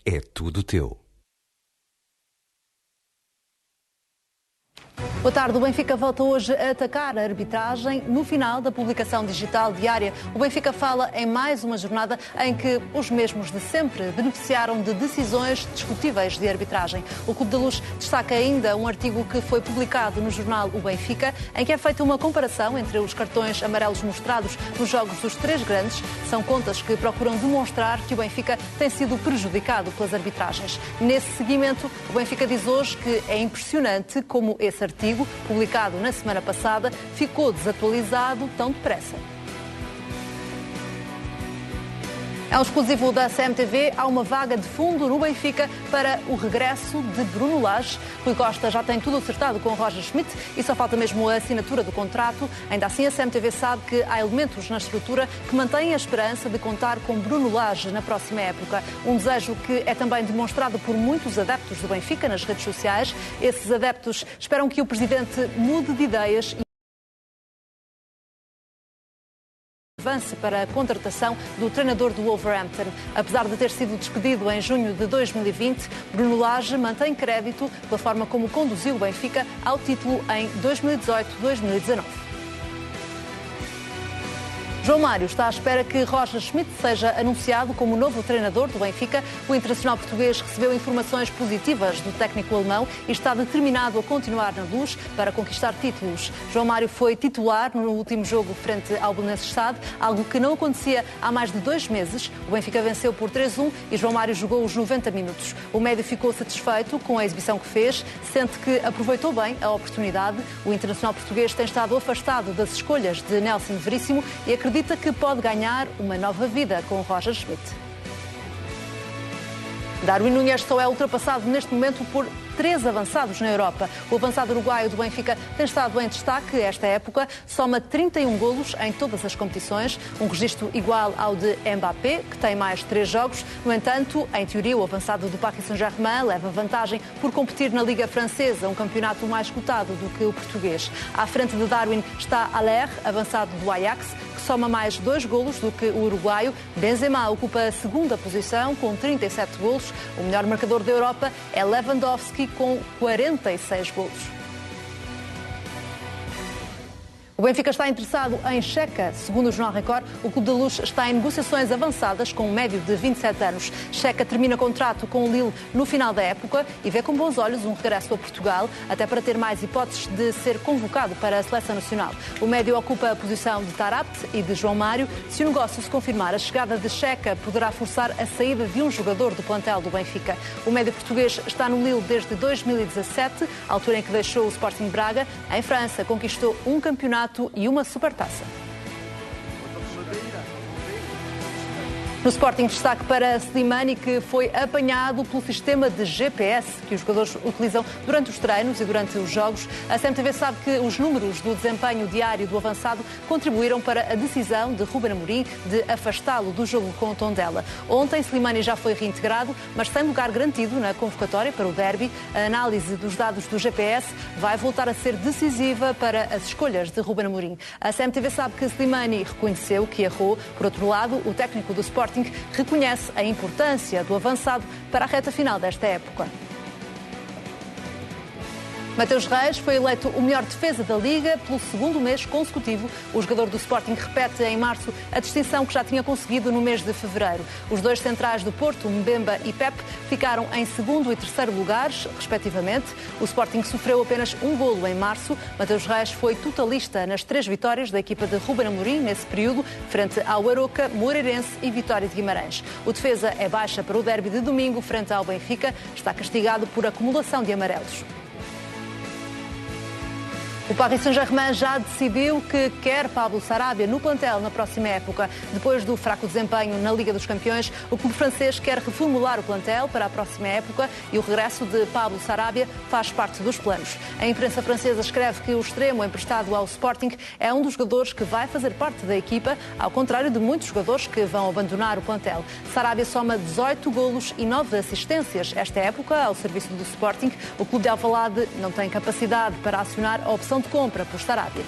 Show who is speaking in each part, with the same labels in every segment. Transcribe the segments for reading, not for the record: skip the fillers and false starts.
Speaker 1: é tudo teu.
Speaker 2: Boa tarde. O Benfica volta hoje a atacar a arbitragem. No final da publicação digital diária, o Benfica fala em mais uma jornada em que os mesmos de sempre beneficiaram de decisões discutíveis de arbitragem. O Clube da Luz destaca ainda um artigo que foi publicado no jornal O Benfica, em que é feita uma comparação entre os cartões amarelos mostrados nos jogos dos três grandes. São contas que procuram demonstrar que o Benfica tem sido prejudicado pelas arbitragens. Nesse seguimento, o Benfica diz hoje que é impressionante como esse artigo, publicado na semana passada, ficou desatualizado tão depressa. É um exclusivo da CMTV. Há uma vaga de fundo no Benfica para o regresso de Bruno Lage. Rui Costa já tem tudo acertado com Roger Schmidt e só falta mesmo a assinatura do contrato. Ainda assim, a CMTV sabe que há elementos na estrutura que mantêm a esperança de contar com Bruno Lage na próxima época. Um desejo que é também demonstrado por muitos adeptos do Benfica nas redes sociais. Esses adeptos esperam que o presidente mude de ideias e avance para a contratação do treinador do Wolverhampton. Apesar de ter sido despedido em junho de 2020, Bruno Lage mantém crédito pela forma como conduziu o Benfica ao título em 2018-2019. João Mário está à espera que Roger Schmidt seja anunciado como novo treinador do Benfica. O internacional português recebeu informações positivas do técnico alemão e está determinado a continuar na Luz para conquistar títulos. João Mário foi titular no último jogo frente ao Belenenses Stade, algo que não acontecia há mais de 2 meses. O Benfica venceu por 3-1 e João Mário jogou os 90 minutos. O médio ficou satisfeito com a exibição que fez, sente que aproveitou bem a oportunidade. O internacional português tem estado afastado das escolhas de Nelson Veríssimo e acredita que pode ganhar uma nova vida com Roger Schmidt. Darwin Núñez só é ultrapassado neste momento por 3 avançados na Europa. O avançado uruguaio do Benfica tem estado em destaque esta época, soma 31 golos em todas as competições, um registro igual ao de Mbappé, que tem mais 3 jogos. No entanto, em teoria, o avançado do Paris Saint-Germain leva vantagem por competir na Liga Francesa, um campeonato mais cotado do que o português. À frente de Darwin está Haller, avançado do Ajax, que soma mais 2 golos do que o uruguaio. Benzema ocupa a segunda posição com 37 golos. O melhor marcador da Europa é Lewandowski, com 46 golos. O Benfica está interessado em Checa. Segundo o Jornal Record, o Clube da Luz está em negociações avançadas com um médio de 27 anos. Checa termina contrato com o Lille no final da época e vê com bons olhos um regresso a Portugal, até para ter mais hipóteses de ser convocado para a Seleção Nacional. O médio ocupa a posição de Taarabt e de João Mário. Se o negócio se confirmar, a chegada de Checa poderá forçar a saída de um jogador do plantel do Benfica. O médio português está no Lille desde 2017, altura em que deixou o Sporting Braga. Em França, conquistou um campeonato e uma supertaça. No Sporting, destaque para Slimani, que foi apanhado pelo sistema de GPS que os jogadores utilizam durante os treinos e durante os jogos. A CMTV sabe que os números do desempenho diário do avançado contribuíram para a decisão de Ruben Amorim de afastá-lo do jogo com o Tondela. Ontem, Slimani já foi reintegrado, mas sem lugar garantido na convocatória para o derby. A análise dos dados do GPS vai voltar a ser decisiva para as escolhas de Ruben Amorim. A CMTV sabe que Slimani reconheceu que errou. Por outro lado, o técnico do Sporting reconhece a importância do avançado para a reta final desta época. Mateus Reis foi eleito o melhor defesa da Liga pelo segundo mês consecutivo. O jogador do Sporting repete em março a distinção que já tinha conseguido no mês de fevereiro. Os 2 centrais do Porto, Mbemba e Pep, ficaram em segundo e terceiro lugares, respectivamente. O Sporting sofreu apenas um golo em março. Mateus Reis foi totalista nas 3 vitórias da equipa de Ruben Amorim nesse período, frente ao Aroca, Moreirense e Vitória de Guimarães. O defesa é baixa para o derby de domingo, frente ao Benfica. Está castigado por acumulação de amarelos. O Paris Saint-Germain já decidiu que quer Pablo Sarabia no plantel na próxima época. Depois do fraco desempenho na Liga dos Campeões, o clube francês quer reformular o plantel para a próxima época e o regresso de Pablo Sarabia faz parte dos planos. A imprensa francesa escreve que o extremo emprestado ao Sporting é um dos jogadores que vai fazer parte da equipa, ao contrário de muitos jogadores que vão abandonar o plantel. Sarabia soma 18 golos e 9 assistências esta época ao serviço do Sporting. O clube de Alvalade não tem capacidade para acionar a opção de compra por Sarabia.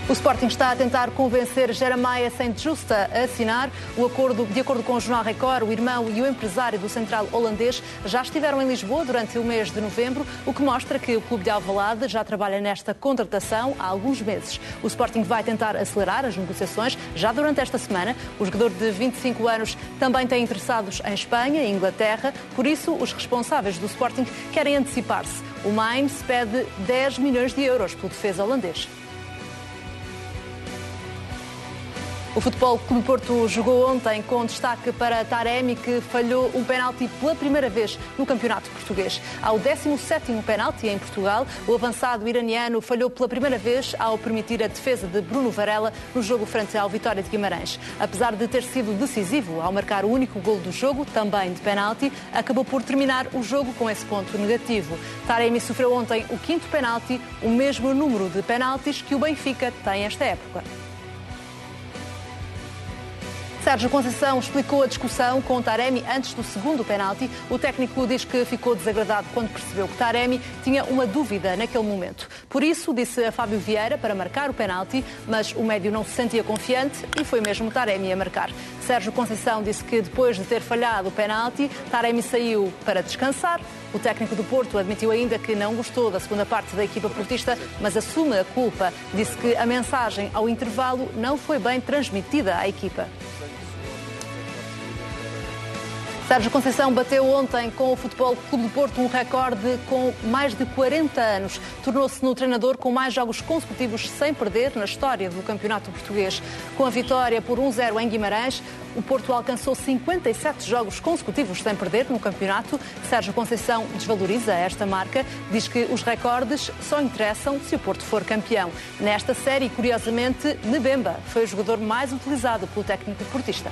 Speaker 2: O Sporting está a tentar convencer Jeremiah St. Justa a assinar o acordo. De acordo com o Jornal Record, o irmão e o empresário do central holandês já estiveram em Lisboa durante o mês de novembro, o que mostra que o clube de Alvalade já trabalha nesta contratação há alguns meses. O Sporting vai tentar acelerar as negociações já durante esta semana. O jogador de 25 anos também tem interessados em Espanha e Inglaterra, por isso os responsáveis do Sporting querem antecipar-se. O Mainz pede 10 milhões de euros pelo defesa holandês. O Futebol Clube Porto jogou ontem com destaque para Taremi, que falhou um penalti pela primeira vez no Campeonato Português. Ao 17º penalti em Portugal, o avançado iraniano falhou pela primeira vez ao permitir a defesa de Bruno Varela no jogo frente ao Vitória de Guimarães. Apesar de ter sido decisivo ao marcar o único golo do jogo, também de penalti, acabou por terminar o jogo com esse ponto negativo. Taremi sofreu ontem o 5º penalti, o mesmo número de penaltis que o Benfica tem esta época. Sérgio Conceição explicou a discussão com Taremi antes do segundo penalti. O técnico diz que ficou desagradado quando percebeu que Taremi tinha uma dúvida naquele momento. Por isso, disse a Fábio Vieira para marcar o penalti, mas o médio não se sentia confiante e foi mesmo Taremi a marcar. Sérgio Conceição disse que depois de ter falhado o penalti, Taremi saiu para descansar. O técnico do Porto admitiu ainda que não gostou da segunda parte da equipa portista, mas assume a culpa. Disse que a mensagem ao intervalo não foi bem transmitida à equipa. Sérgio Conceição bateu ontem com o Futebol Clube do Porto um recorde com mais de 40 anos. Tornou-se no treinador com mais jogos consecutivos sem perder na história do Campeonato Português. Com a vitória por 1-0 em Guimarães, o Porto alcançou 57 jogos consecutivos sem perder no campeonato. Sérgio Conceição desvaloriza esta marca, diz que os recordes só interessam se o Porto for campeão. Nesta série, curiosamente, Mbemba foi o jogador mais utilizado pelo técnico portista.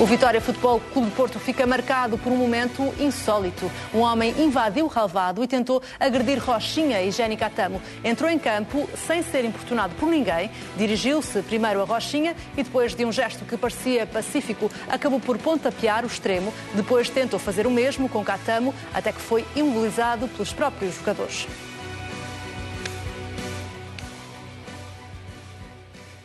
Speaker 2: O Vitória Futebol Clube de Porto fica marcado por um momento insólito. Um homem invadiu o relvado e tentou agredir Rochinha e Jenny Catamo. Entrou em campo sem ser importunado por ninguém, dirigiu-se primeiro a Rochinha e depois de um gesto que parecia pacífico, acabou por pontapear o extremo. Depois tentou fazer o mesmo com Catamo, até que foi imobilizado pelos próprios jogadores.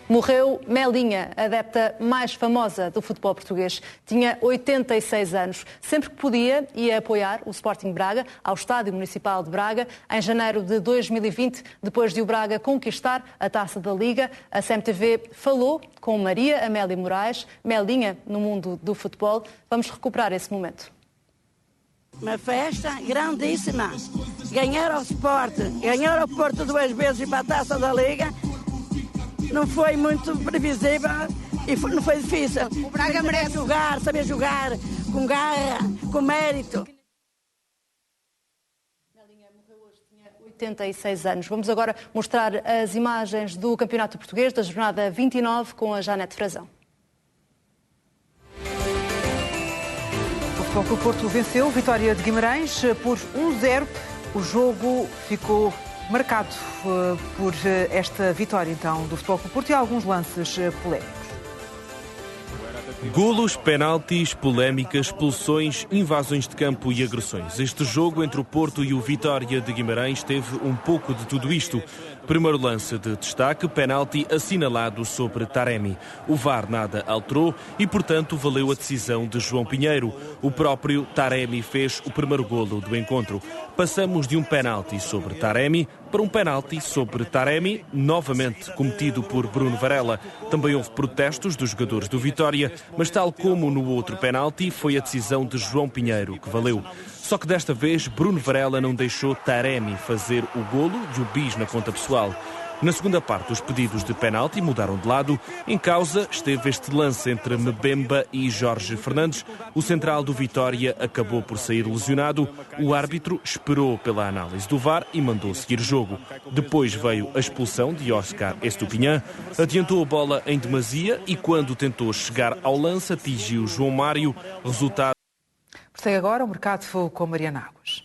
Speaker 2: Morreu Melinha, a adepta mais famosa do futebol português. Tinha 86 anos. Sempre que podia, ia apoiar o Sporting Braga ao Estádio Municipal de Braga. Em janeiro de 2020, depois de o Braga conquistar a Taça da Liga, a CMTV falou com Maria Amélia Moraes, Melinha no mundo do futebol. Vamos recuperar esse momento.
Speaker 1: Uma festa grandíssima. Ganhar ao Sport, ganhar ao Porto 2 vezes para a Taça da Liga. Não foi muito previsível e não foi difícil.
Speaker 3: O Braga merece
Speaker 1: jogar, saber jogar, com garra, com mérito.
Speaker 2: Melinha morreu hoje, tinha 86 anos. Vamos agora mostrar as imagens do Campeonato Português da jornada 29 com a Janete Frazão.
Speaker 4: O Futebol Clube Porto venceu Vitória de Guimarães por 1-0. O jogo ficou marcado por esta vitória, então, do Futebol Clube Porto e alguns lances polémicos.
Speaker 5: Golos, penaltis, polémicas, expulsões, invasões de campo e agressões. Este jogo entre o Porto e o Vitória de Guimarães teve um pouco de tudo isto. Primeiro lance de destaque, penalti assinalado sobre Taremi. O VAR nada alterou e, portanto, valeu a decisão de João Pinheiro. O próprio Taremi fez o primeiro golo do encontro. Passamos de um penalti sobre Taremi para um penalti sobre Taremi, novamente cometido por Bruno Varela. Também houve protestos dos jogadores do Vitória, mas tal como no outro penalti, foi a decisão de João Pinheiro que valeu. Só que desta vez, Bruno Varela não deixou Taremi fazer o golo e o bis na conta pessoal. Na segunda parte, os pedidos de penalti mudaram de lado. Em causa esteve este lance entre Mbemba e Jorge Fernandes. O central do Vitória acabou por sair lesionado. O árbitro esperou pela análise do VAR e mandou seguir o jogo. Depois veio a expulsão de Oscar Estupinhan. Adiantou a bola em demasia e, quando tentou chegar ao lance, atingiu João Mário. Resultado.
Speaker 4: Segue agora o Mercado com Mariana Águas.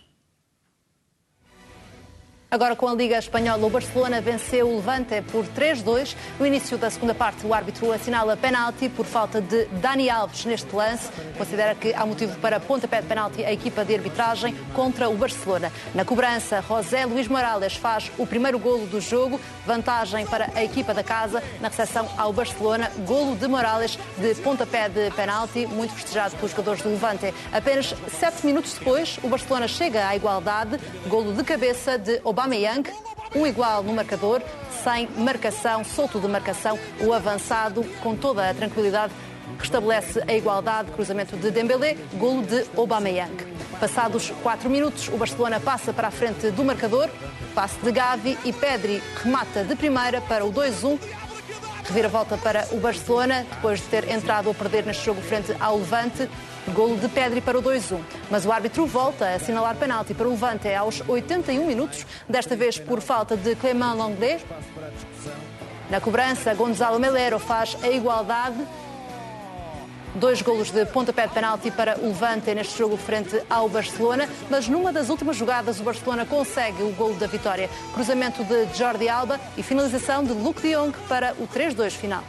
Speaker 2: Agora com a Liga Espanhola, o Barcelona venceu o Levante por 3-2. No início da segunda parte, o árbitro assinala penalti por falta de Dani Alves neste lance. Considera que há motivo para pontapé de penalti a equipa de arbitragem contra o Barcelona. Na cobrança, José Luís Morales faz o primeiro golo do jogo. Vantagem para a equipa da casa na recepção ao Barcelona. Golo de Morales de pontapé de penalti, muito festejado pelos jogadores do Levante. Apenas 7 minutos depois, o Barcelona chega à igualdade. Golo de cabeça de Aubameyang, igual no marcador, sem marcação, solto de marcação, o avançado com toda a tranquilidade restabelece a igualdade, cruzamento de Dembélé, golo de Aubameyang. Passados 4 minutos, o Barcelona passa para a frente do marcador, passe de Gavi e Pedri remata de primeira para o 2-1. Reviravolta para o Barcelona, depois de ter entrado a perder neste jogo frente ao Levante. Golo de Pedri para o 2-1. Mas o árbitro volta a assinalar penalti para o Levante aos 81 minutos, desta vez por falta de Clément Lenglet. Na cobrança, Gonzalo Melero faz a igualdade. 2 golos de pontapé de penalti para o Levante neste jogo frente ao Barcelona, mas numa das últimas jogadas o Barcelona consegue o golo da vitória. Cruzamento de Jordi Alba e finalização de Luuk de Jong para o 3-2 final.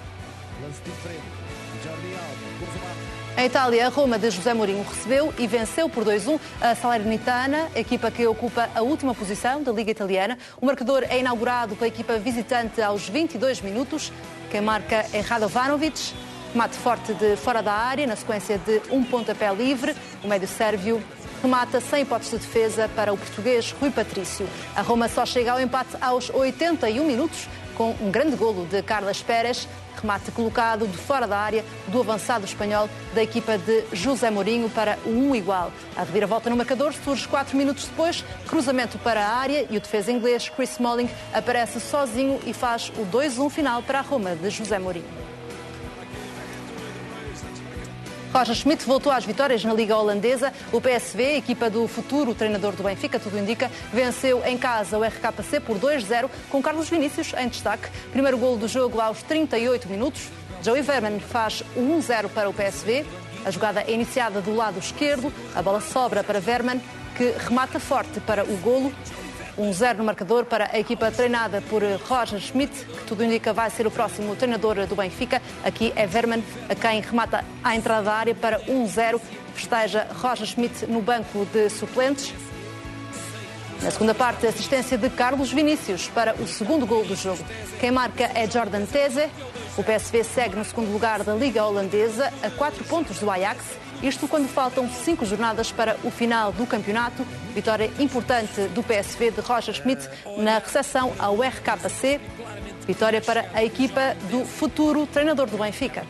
Speaker 2: Em Itália, a Roma de José Mourinho recebeu e venceu por 2-1 a Salernitana, equipa que ocupa a última posição da Liga Italiana. O marcador é inaugurado pela equipa visitante aos 22 minutos. Quem marca é Radovanovic, remate forte de fora da área, na sequência de um pontapé livre. O médio sérvio remata sem hipótese de defesa para o português Rui Patrício. A Roma só chega ao empate aos 81 minutos, com um grande golo de Carles Pérez, remate colocado de fora da área do avançado espanhol da equipa de José Mourinho para o 1-1. A reviravolta no marcador surge 4 minutos depois, cruzamento para a área e o defesa inglês Chris Smalling aparece sozinho e faz o 2-1 final para a Roma de José Mourinho. Roger Schmidt voltou às vitórias na Liga Holandesa. O PSV, equipa do futuro treinador do Benfica, tudo indica, venceu em casa o RKC por 2-0, com Carlos Vinícius em destaque. Primeiro golo do jogo aos 38 minutos. Joey Veerman faz o 1-0 para o PSV. A jogada é iniciada do lado esquerdo. A bola sobra para Veerman, que remata forte para o golo. 1-0 no marcador para a equipa treinada por Roger Schmidt, que tudo indica vai ser o próximo treinador do Benfica. Aqui é Veerman a quem remata à entrada da área para 1-0. Festeja Roger Schmidt no banco de suplentes. Na segunda parte, assistência de Carlos Vinícius para o segundo golo do jogo. Quem marca é Jordan Teze. O PSV segue no segundo lugar da Liga Holandesa, a 4 pontos do Ajax. Isto quando faltam 5 jornadas para o final do campeonato. Vitória importante do PSV de Roger Schmidt na recepção ao RKC. Vitória para a equipa do futuro treinador do Benfica.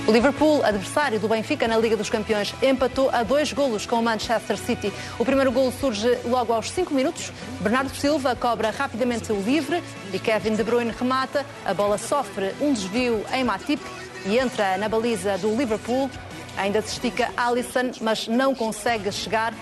Speaker 2: O Liverpool, adversário do Benfica na Liga dos Campeões, empatou a 2 golos com o Manchester City. O primeiro golo surge logo aos 5 minutos. Bernardo Silva cobra rapidamente o livre e Kevin De Bruyne remata. A bola sofre um desvio em Matip e entra na baliza do Liverpool. Ainda se estica Alisson, mas não consegue chegar.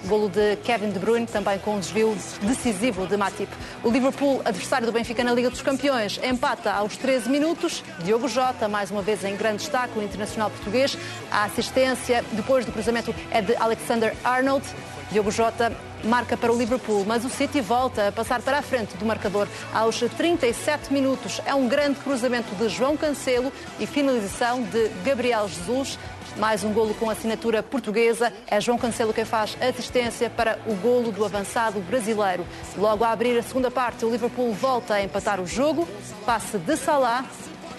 Speaker 2: Golo de Kevin De Bruyne, também com um desvio decisivo de Matip. O Liverpool, adversário do Benfica na Liga dos Campeões, empata aos 13 minutos. Diogo Jota, mais uma vez em grande destaque, o internacional português. A assistência, depois do cruzamento, é de Alexander Arnold. Diogo Jota marca para o Liverpool, mas o City volta a passar para a frente do marcador aos 37 minutos. É um grande cruzamento de João Cancelo e finalização de Gabriel Jesus. Mais um golo com assinatura portuguesa. É João Cancelo quem faz assistência para o golo do avançado brasileiro. Logo a abrir a segunda parte, o Liverpool volta a empatar o jogo. Passe de Salah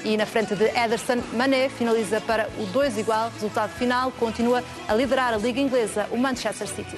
Speaker 2: e na frente de Ederson, Mané finaliza para o 2-2. Resultado final, continua a liderar a Liga Inglesa, o Manchester City.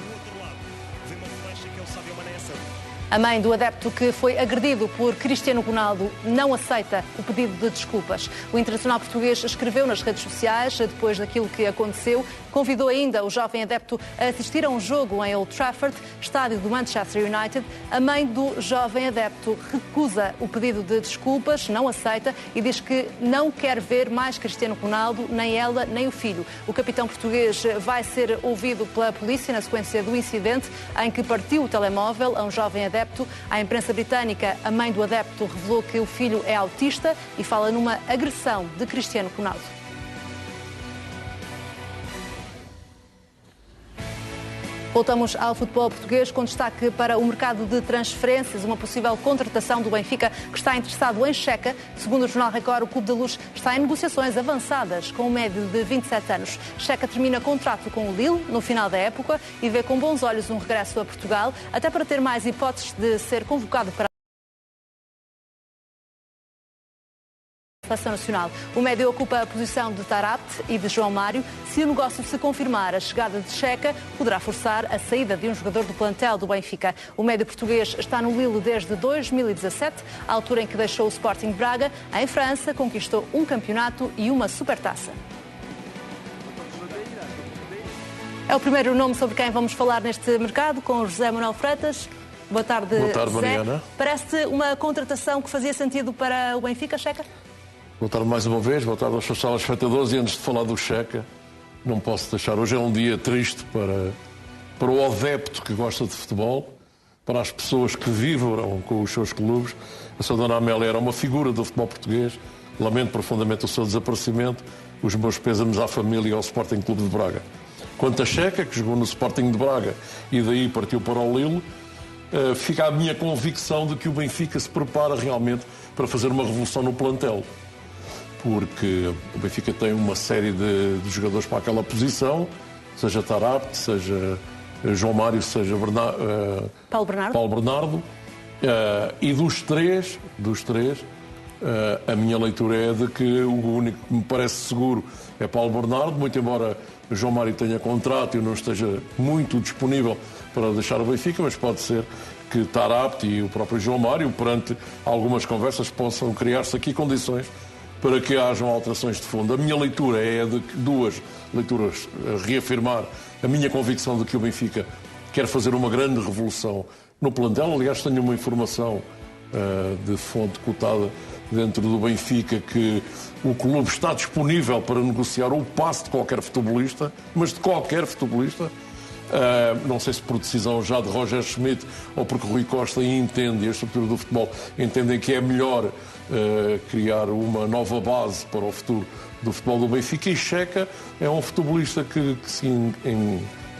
Speaker 2: A mãe do adepto que foi agredido por Cristiano Ronaldo não aceita o pedido de desculpas. O internacional português escreveu nas redes sociais, depois daquilo que aconteceu, convidou ainda o jovem adepto a assistir a um jogo em Old Trafford, estádio do Manchester United. A mãe do jovem adepto recusa o pedido de desculpas, não aceita e diz que não quer ver mais Cristiano Ronaldo, nem ela, nem o filho. O capitão português vai ser ouvido pela polícia na sequência do incidente em que partiu o telemóvel a um jovem adepto. À imprensa britânica, a mãe do adepto revelou que o filho é autista e fala numa agressão de Cristiano Ronaldo. Voltamos ao futebol português com destaque para o mercado de transferências, uma possível contratação do Benfica que está interessado em Checa. Segundo o Jornal Record, o Clube da Luz está em negociações avançadas com um médio de 27 anos. Checa termina contrato com o Lille no final da época e vê com bons olhos um regresso a Portugal, até para ter mais hipóteses de ser convocado para a Seleção Nacional. O médio ocupa a posição de Taarabt e de João Mário. Se o negócio se confirmar, a chegada de Checa poderá forçar a saída de um jogador do plantel do Benfica. O médio português está no Lille desde 2017, a altura em que deixou o Sporting Braga. Em França, conquistou um campeonato e uma supertaça. É o primeiro nome sobre quem vamos falar neste mercado, com o José Manuel Freitas. Boa tarde, José.
Speaker 3: Mariana.
Speaker 2: Parece uma contratação que fazia sentido para o Benfica, Checa?
Speaker 3: Boa tarde mais uma vez, boa tarde aos seus telespectadores. E antes de falar do Checa, não posso deixar, hoje é um dia triste para o adepto que gosta de futebol, para as pessoas que vibram com os seus clubes. A sua Dona Amélia era uma figura do futebol português, lamento profundamente o seu desaparecimento, os meus pêsames à família e ao Sporting Clube de Braga. Quanto a Checa, que jogou no Sporting de Braga e daí partiu para o Lille, fica a minha convicção de que o Benfica se prepara realmente para fazer uma revolução no plantel. Porque o Benfica tem uma série de jogadores para aquela posição, seja Taarabt, seja João Mário, seja Paulo Bernardo. E dos três, a minha leitura é de que o único que me parece seguro é Paulo Bernardo, muito embora João Mário tenha contrato e não esteja muito disponível para deixar o Benfica, mas pode ser que Taarabt e o próprio João Mário, perante algumas conversas, possam criar-se aqui condições para que hajam alterações de fundo. A minha leitura é de duas leituras, reafirmar a minha convicção de que o Benfica quer fazer uma grande revolução no plantel. Aliás, tenho uma informação de fonte cotada dentro do Benfica que o clube está disponível para negociar o passe de qualquer futebolista, mas de qualquer futebolista. Não sei se por decisão já de Roger Schmidt ou porque Rui Costa entende, e a estrutura do futebol entendem que é melhor criar uma nova base para o futuro do futebol do Benfica. E Checa é um futebolista que se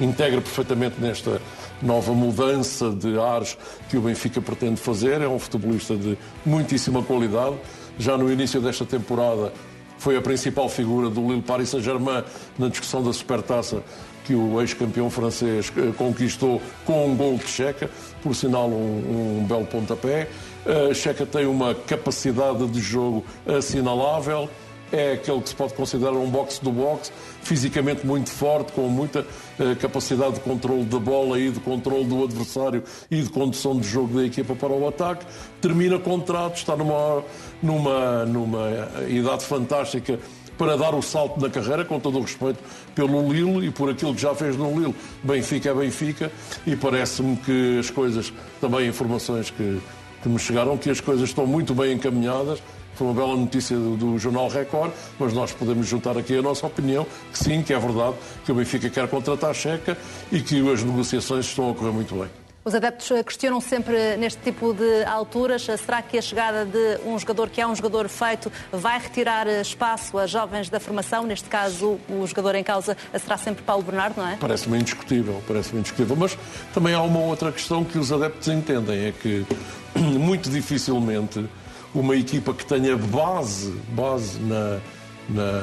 Speaker 3: integra perfeitamente nesta nova mudança de ares que o Benfica pretende fazer. É um futebolista de muitíssima qualidade. Já no início desta temporada foi a principal figura do Lille Paris Saint-Germain na discussão da Supertaça que o ex-campeão francês conquistou com um gol de Checa, por sinal um belo pontapé. Checa tem uma capacidade de jogo assinalável, é aquele que se pode considerar um boxe-do-boxe, fisicamente muito forte, com muita capacidade de controle da bola e de controle do adversário e de condução de jogo da equipa para o ataque. Termina contrato, está numa idade fantástica para dar o salto na carreira, com todo o respeito pelo Lille e por aquilo que já fez no Lille. Benfica é Benfica, e parece-me que as coisas, também informações que me chegaram, que as coisas estão muito bem encaminhadas. Foi uma bela notícia do Jornal Record, mas nós podemos juntar aqui a nossa opinião, que sim, que é verdade, que o Benfica quer contratar a Checa e que as negociações estão a correr muito bem.
Speaker 2: Os adeptos questionam sempre neste tipo de alturas, será que a chegada de um jogador que é um jogador feito vai retirar espaço a jovens da formação? Neste caso, o jogador em causa será sempre Paulo Bernardo, não é?
Speaker 3: Parece-me indiscutível, mas também há uma outra questão que os adeptos entendem, é que muito dificilmente uma equipa que tenha base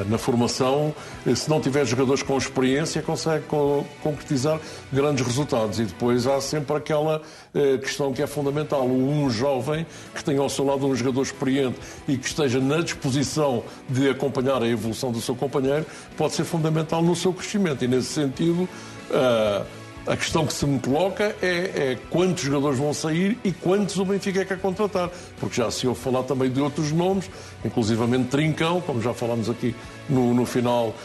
Speaker 3: na formação, se não tiver jogadores com experiência, consegue concretizar grandes resultados. E depois há sempre aquela questão que é fundamental. Um jovem que tenha ao seu lado um jogador experiente e que esteja na disposição de acompanhar a evolução do seu companheiro pode ser fundamental no seu crescimento. E nesse sentido, a questão que se me coloca é quantos jogadores vão sair e quantos o Benfica quer contratar. Porque já se ouve falar também de outros nomes, inclusivamente Trincão, como já falámos aqui no final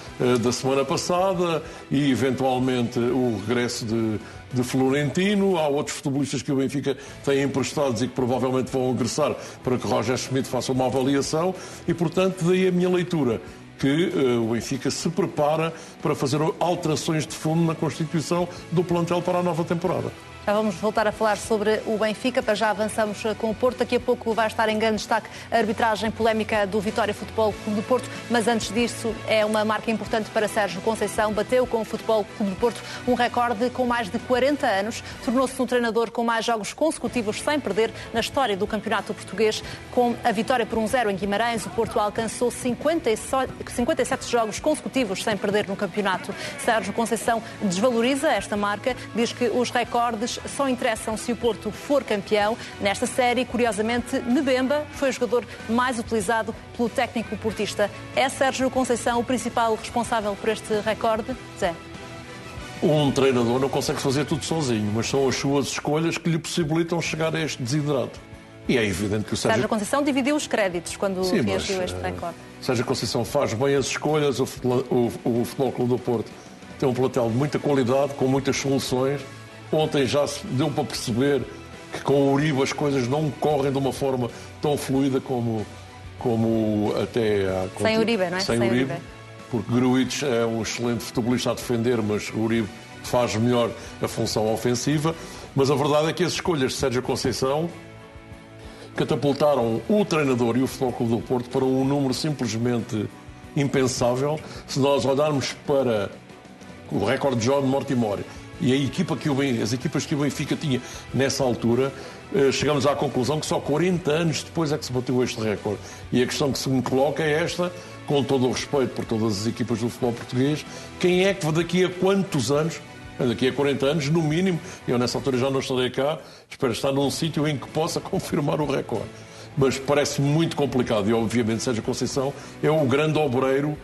Speaker 3: da semana passada, e eventualmente o regresso de Florentino. Há outros futebolistas que o Benfica tem emprestados e que provavelmente vão regressar para que Roger Schmidt faça uma avaliação. E, portanto, daí a minha leitura, que o Benfica se prepara para fazer alterações de fundo na constituição do plantel para a nova temporada.
Speaker 2: Já vamos voltar a falar sobre o Benfica, para já avançamos com o Porto. Daqui a pouco vai estar em grande destaque a arbitragem polémica do Vitória Futebol Clube do Porto, mas antes disso é uma marca importante para Sérgio Conceição. Bateu com o Futebol Clube do Porto um recorde com mais de 40 anos. Tornou-se um treinador com mais jogos consecutivos sem perder na história do campeonato português. Com a vitória por 1-0 em Guimarães, o Porto alcançou 57 jogos consecutivos sem perder no campeonato. Sérgio Conceição desvaloriza esta marca, diz que os recordes só interessam se o Porto for campeão. Nesta série, curiosamente, Mbemba foi o jogador mais utilizado pelo técnico portista. É Sérgio Conceição o principal responsável por este recorde? Zé?
Speaker 3: Um treinador não consegue fazer tudo sozinho, mas são as suas escolhas que lhe possibilitam chegar a este desidrato. E é evidente que o
Speaker 2: Sérgio Conceição dividiu os créditos quando reagiu a este recorde.
Speaker 3: Sérgio Conceição faz bem as escolhas, o Futebol Clube do Porto tem um plantel de muita qualidade, com muitas soluções. Ontem já se deu para perceber que com o Uribe as coisas não correm de uma forma tão fluida como até há...
Speaker 2: Sem Uribe, não é?
Speaker 3: Sem Uribe. Porque Gruitch é um excelente futebolista a defender, mas o Uribe faz melhor a função ofensiva. Mas a verdade é que as escolhas de Sérgio Conceição catapultaram o treinador e o Futebol Clube do Porto para um número simplesmente impensável. Se nós olharmos para o recorde de John Mortimore e as equipas que o Benfica tinha nessa altura, chegamos à conclusão que só 40 anos depois é que se bateu este recorde. E a questão que se me coloca é esta, com todo o respeito por todas as equipas do futebol português, quem é que daqui a quantos anos, daqui a 40 anos, no mínimo, eu nessa altura já não estarei cá, espero estar num sítio em que possa confirmar o recorde. Mas parece-me muito complicado e, obviamente, Sérgio Conceição é o grande obreiro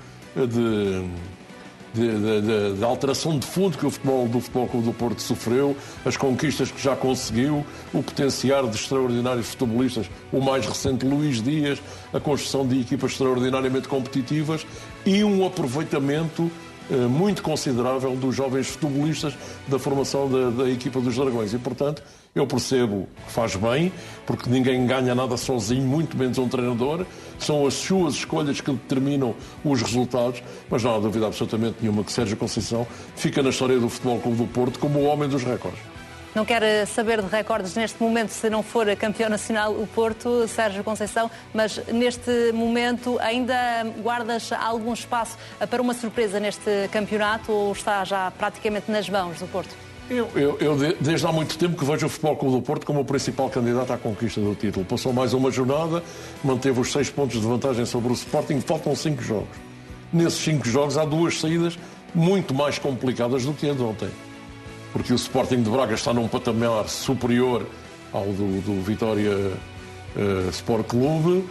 Speaker 3: de alteração de fundo que o Futebol Clube do Porto sofreu, as conquistas que já conseguiu, o potenciar de extraordinários futebolistas, o mais recente Luís Dias, a construção de equipas extraordinariamente competitivas e um aproveitamento muito considerável dos jovens futebolistas da formação da equipa dos Dragões. E, portanto, eu percebo que faz bem, porque ninguém ganha nada sozinho, muito menos um treinador. São as suas escolhas que determinam os resultados, mas não há dúvida absolutamente nenhuma que Sérgio Conceição fica na história do Futebol Clube do Porto como o homem dos recordes.
Speaker 2: Não quer saber de recordes neste momento se não for campeão nacional o Porto, Sérgio Conceição, mas neste momento ainda guardas algum espaço para uma surpresa neste campeonato ou está já praticamente nas mãos do Porto?
Speaker 3: Eu desde há muito tempo que vejo o Futebol Clube do Porto como o principal candidato à conquista do título. Passou mais uma jornada, manteve os 6 pontos de vantagem sobre o Sporting, faltam 5 jogos. Nesses 5 jogos há 2 saídas muito mais complicadas do que a de ontem. Porque o Sporting de Braga está num patamar superior ao do Vitória Sport Clube,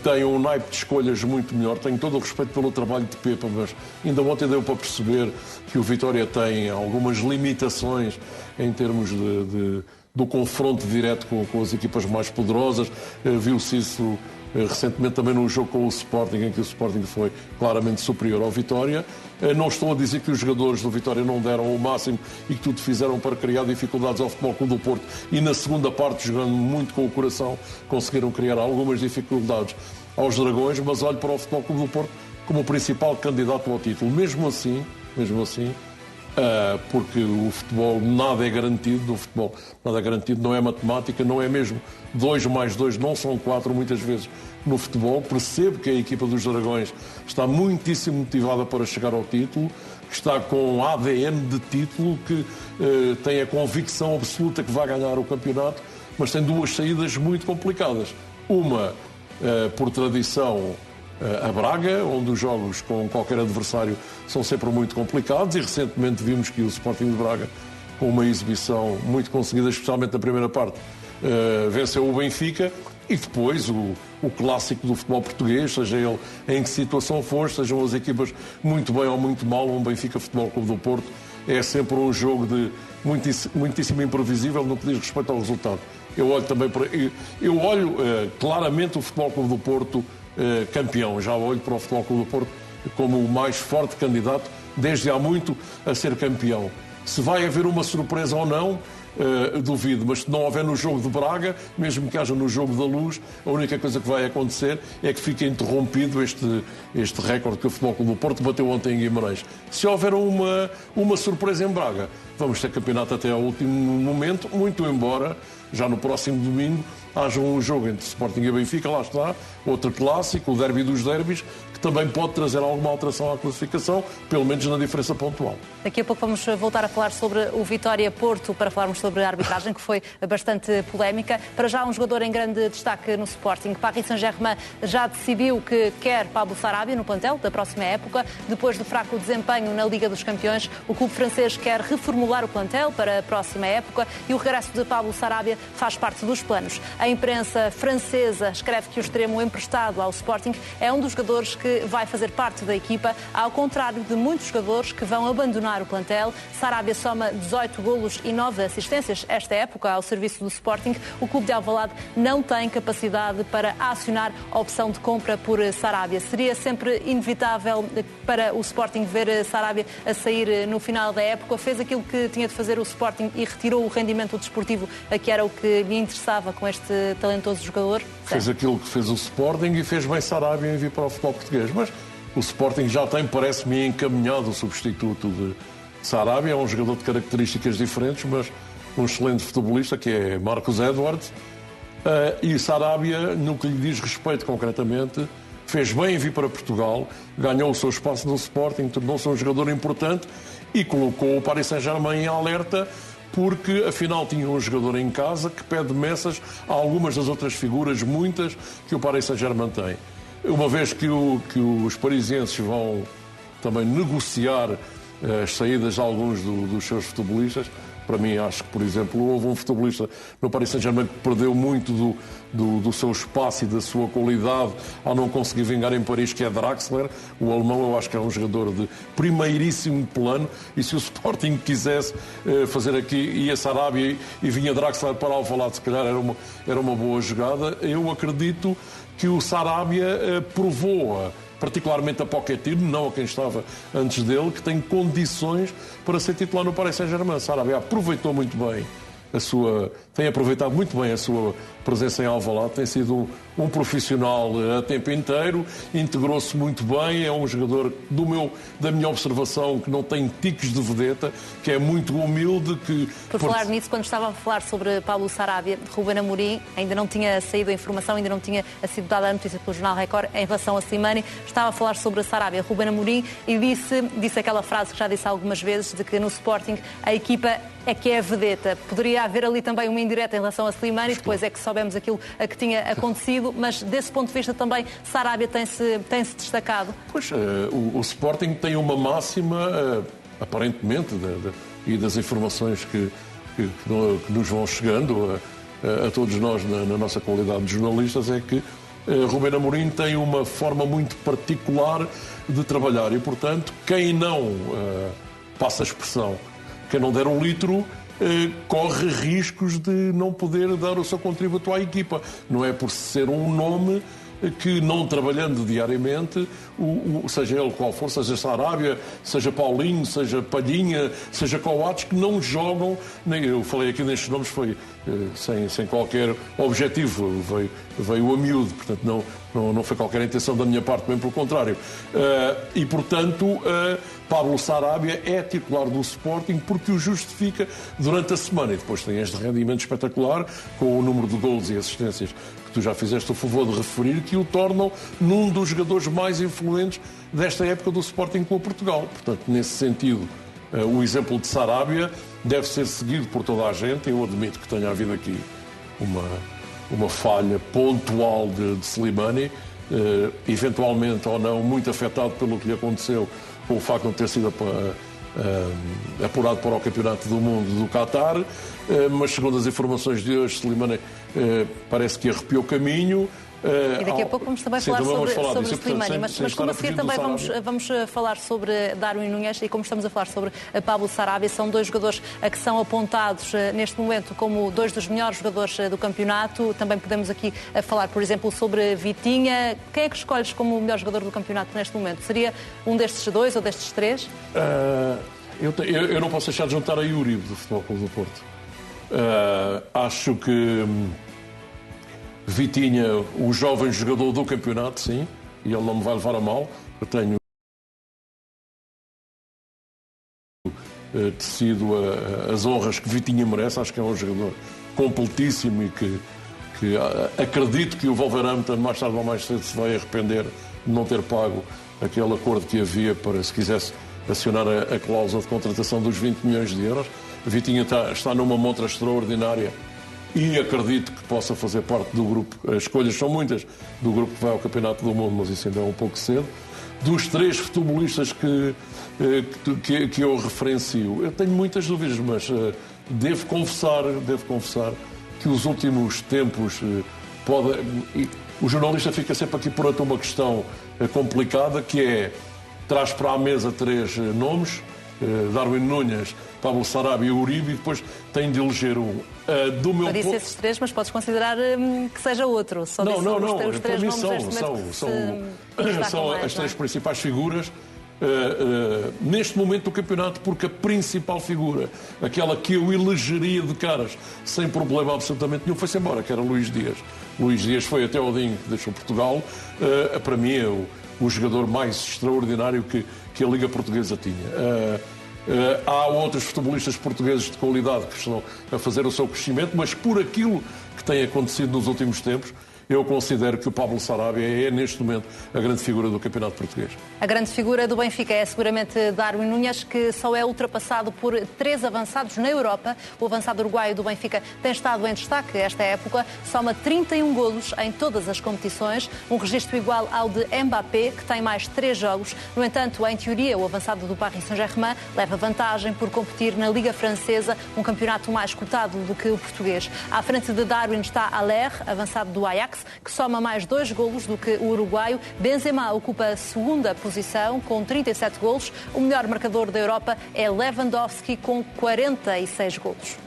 Speaker 3: tem um naipe de escolhas muito melhor, tenho todo o respeito pelo trabalho de Pepa, mas ainda ontem deu para perceber que o Vitória tem algumas limitações em termos do confronto direto com as equipas mais poderosas. Viu-se isso recentemente também num jogo com o Sporting, em que o Sporting foi claramente superior ao Vitória. Não estou a dizer que os jogadores do Vitória não deram o máximo e que tudo fizeram para criar dificuldades ao Futebol Clube do Porto e na segunda parte, jogando muito com o coração, conseguiram criar algumas dificuldades aos Dragões, mas olho para o Futebol Clube do Porto como o principal candidato ao título. Mesmo assim, porque o futebol nada é garantido, no futebol nada é garantido, não é matemática, não é mesmo 2 mais 2, não são 4 muitas vezes no futebol. Percebo que a equipa dos Dragões está muitíssimo motivada para chegar ao título, que está com ADN de título, que tem a convicção absoluta que vai ganhar o campeonato, mas tem 2 saídas muito complicadas. Uma, por tradição, a Braga, onde os jogos com qualquer adversário são sempre muito complicados, e recentemente vimos que o Sporting de Braga, com uma exibição muito conseguida, especialmente na primeira parte, venceu o Benfica. E depois o clássico do futebol português, seja ele em que situação for, sejam as equipas muito bem ou muito mal, um Benfica Futebol Clube do Porto é sempre um jogo de muitíssimo imprevisível no que diz respeito ao resultado. Eu olho claramente o Futebol Clube do Porto campeão. Já olho para o Futebol Clube do Porto como o mais forte candidato desde há muito a ser campeão. Se vai haver uma surpresa ou não, duvido. Mas se não houver no jogo de Braga, mesmo que haja no jogo da Luz, a única coisa que vai acontecer é que fique interrompido este recorde que o Futebol Clube do Porto bateu ontem em Guimarães. Se houver uma surpresa em Braga, vamos ter campeonato até ao último momento, muito embora já no próximo domingo haja um jogo entre Sporting e Benfica, lá está, outro clássico, o derby dos derbys, que também pode trazer alguma alteração à classificação, pelo menos na diferença pontual.
Speaker 2: Daqui a pouco vamos voltar a falar sobre o Vitória-Porto, para falarmos sobre a arbitragem, que foi bastante polémica. Para já, um jogador em grande destaque no Sporting. Paris Saint-Germain já decidiu que quer Pablo Sarabia no plantel da próxima época. Depois do fraco desempenho na Liga dos Campeões, o clube francês quer reformular o plantel para a próxima época e o regresso de Pablo Sarabia faz parte dos planos. A imprensa francesa escreve que o extremo emprestado ao Sporting é um dos jogadores que vai fazer parte da equipa, ao contrário de muitos jogadores que vão abandonar o plantel. Sarabia soma 18 golos e 9 assistências esta época ao serviço do Sporting. O clube de Alvalade não tem capacidade para acionar a opção de compra por Sarabia. Seria sempre inevitável para o Sporting ver Sarabia a sair no final da época. Fez aquilo que tinha de fazer o Sporting e retirou o rendimento desportivo, que era o que lhe interessava com este talentoso jogador.
Speaker 3: Fez aquilo que fez o Sporting e fez bem Sarabia em vir para o futebol português. Mas o Sporting já tem, parece-me, encaminhado o substituto de Sarabia. É um jogador de características diferentes, mas um excelente futebolista, que é Marcos Edwards. E Sarabia, no que lhe diz respeito concretamente, fez bem em vir para Portugal, ganhou o seu espaço no Sporting, tornou-se um jogador importante e colocou o Paris Saint-Germain em alerta, porque afinal tinha um jogador em casa que pede messas a algumas das outras figuras, muitas, que o Paris Saint-Germain tem. Uma vez que os parisienses vão também negociar as saídas de alguns dos seus futebolistas, para mim acho que, por exemplo, houve um futebolista no Paris Saint-Germain que perdeu muito do seu espaço e da sua qualidade ao não conseguir vingar em Paris, que é Draxler. O alemão eu acho que é um jogador de primeiríssimo plano, e se o Sporting quisesse fazer aqui, ia Sarabia e vinha Draxler para Alvalade, se calhar era uma boa jogada. Eu acredito que o Sarabia provou, particularmente a Pochettino, não a quem estava antes dele, que tem condições para ser titular no Paris Saint-Germain. Sarabia aproveitou muito bem tem aproveitado muito bem a sua presença em Alvalade, tem sido um profissional a tempo inteiro, integrou-se muito bem, é um jogador da minha observação que não tem tiques de vedeta, que é muito humilde.
Speaker 2: Por falar nisso, quando estava a falar sobre Pablo Sarabia, Ruben Amorim, ainda não tinha saído a informação, ainda não tinha sido dada a notícia pelo Jornal Record em relação a Slimani, estava a falar sobre a Sarabia, Ruben Amorim, e disse aquela frase que já disse algumas vezes, de que no Sporting a equipa é que é a vedeta. Poderia haver ali também uma indireta em relação a Slimani, depois é que soubemos aquilo que tinha acontecido, mas desse ponto de vista também Sarabia tem-se destacado.
Speaker 3: Pois, o Sporting tem uma máxima, aparentemente, e das informações que nos vão chegando a todos nós na nossa qualidade de jornalistas, é que Ruben Amorim tem uma forma muito particular de trabalhar e, portanto, quem não passa a expressão, quem não der um litro, corre riscos de não poder dar o seu contributo à equipa. Não é por ser um nome que, não trabalhando diariamente, seja ele qual for, seja Sarabia, seja Paulinho, seja Palhinha, seja Coates, que não jogam, eu falei aqui nestes nomes, foi sem qualquer objetivo, veio a miúdo, portanto não foi qualquer intenção da minha parte, bem pelo contrário. E, portanto, Pablo Sarabia é titular do Sporting porque o justifica durante a semana, e depois tem este rendimento espetacular com o número de golos e assistências que tu já fizeste o favor de referir, que o tornam num dos jogadores mais influentes desta época do Sporting Clube Portugal. Portanto, nesse sentido, o exemplo de Sarabia deve ser seguido por toda a gente. Eu admito que tenha havido aqui uma falha pontual de Slimani, eventualmente ou não, muito afetado pelo que lhe aconteceu com o facto de não ter sido apurado para o Campeonato do Mundo do Qatar, mas segundo as informações de hoje, Slimani parece que arrepiou o caminho.
Speaker 2: E daqui a pouco vamos também falar sobre Slimani, mas como a seguir também vamos falar sobre Darwin Núñez, e como estamos a falar sobre Pablo Sarabia, são dois jogadores que são apontados neste momento como dois dos melhores jogadores do campeonato. Também podemos aqui falar, por exemplo, sobre Vitinha. Quem é que escolhes como o melhor jogador do campeonato neste momento? Seria um destes dois ou destes três?
Speaker 3: Eu não posso deixar de juntar a Yuri do Futebol Clube do Porto. Acho que Vitinha, o jovem jogador do campeonato, sim, e ele não me vai levar a mal. Eu tenho tecido as honras que Vitinha merece. Acho que é um jogador completíssimo e que acredito que o Wolverhampton mais tarde ou mais cedo se vai arrepender de não ter pago aquele acordo que havia para, se quisesse, acionar a cláusula de contratação dos 20 milhões de euros. Vitinha está numa montra extraordinária e acredito que possa fazer parte do grupo. As escolhas são muitas do grupo que vai ao Campeonato do Mundo, mas isso ainda é um pouco cedo. Dos 3 futebolistas que eu referencio, eu tenho muitas dúvidas, mas devo confessar que os últimos tempos o jornalista fica sempre aqui perante uma questão complicada, que é, traz para a mesa 3 nomes, Darwin Núñez, Pablo Sarabia e Uribe, e depois tem de eleger um.
Speaker 2: Eu disse esses 3, mas podes considerar que seja outro. Só não. Os 3 nomes
Speaker 3: são as 3 principais figuras neste momento do campeonato, porque a principal figura, aquela que eu elegeria de caras sem problema absolutamente nenhum, foi-se embora, que era Luís Dias. Luís Dias foi até o dia que deixou Portugal. Para mim é o jogador mais extraordinário que a Liga Portuguesa tinha. Há outros futebolistas portugueses de qualidade que estão a fazer o seu crescimento, mas por aquilo que tem acontecido nos últimos tempos, eu considero que o Pablo Sarabia é, neste momento, a grande figura do campeonato português.
Speaker 2: A grande figura do Benfica é seguramente Darwin Núñez, que só é ultrapassado por 3 avançados na Europa. O avançado uruguaio do Benfica tem estado em destaque esta época, soma 31 golos em todas as competições, um registro igual ao de Mbappé, que tem mais 3 jogos. No entanto, em teoria, o avançado do Paris Saint-Germain leva vantagem por competir na Liga Francesa, um campeonato mais cotado do que o português. À frente de Darwin está Haller, avançado do Ajax, que soma mais 2 golos do que o uruguaio. Benzema ocupa a segunda posição com 37 golos. O melhor marcador da Europa é Lewandowski com 46 golos.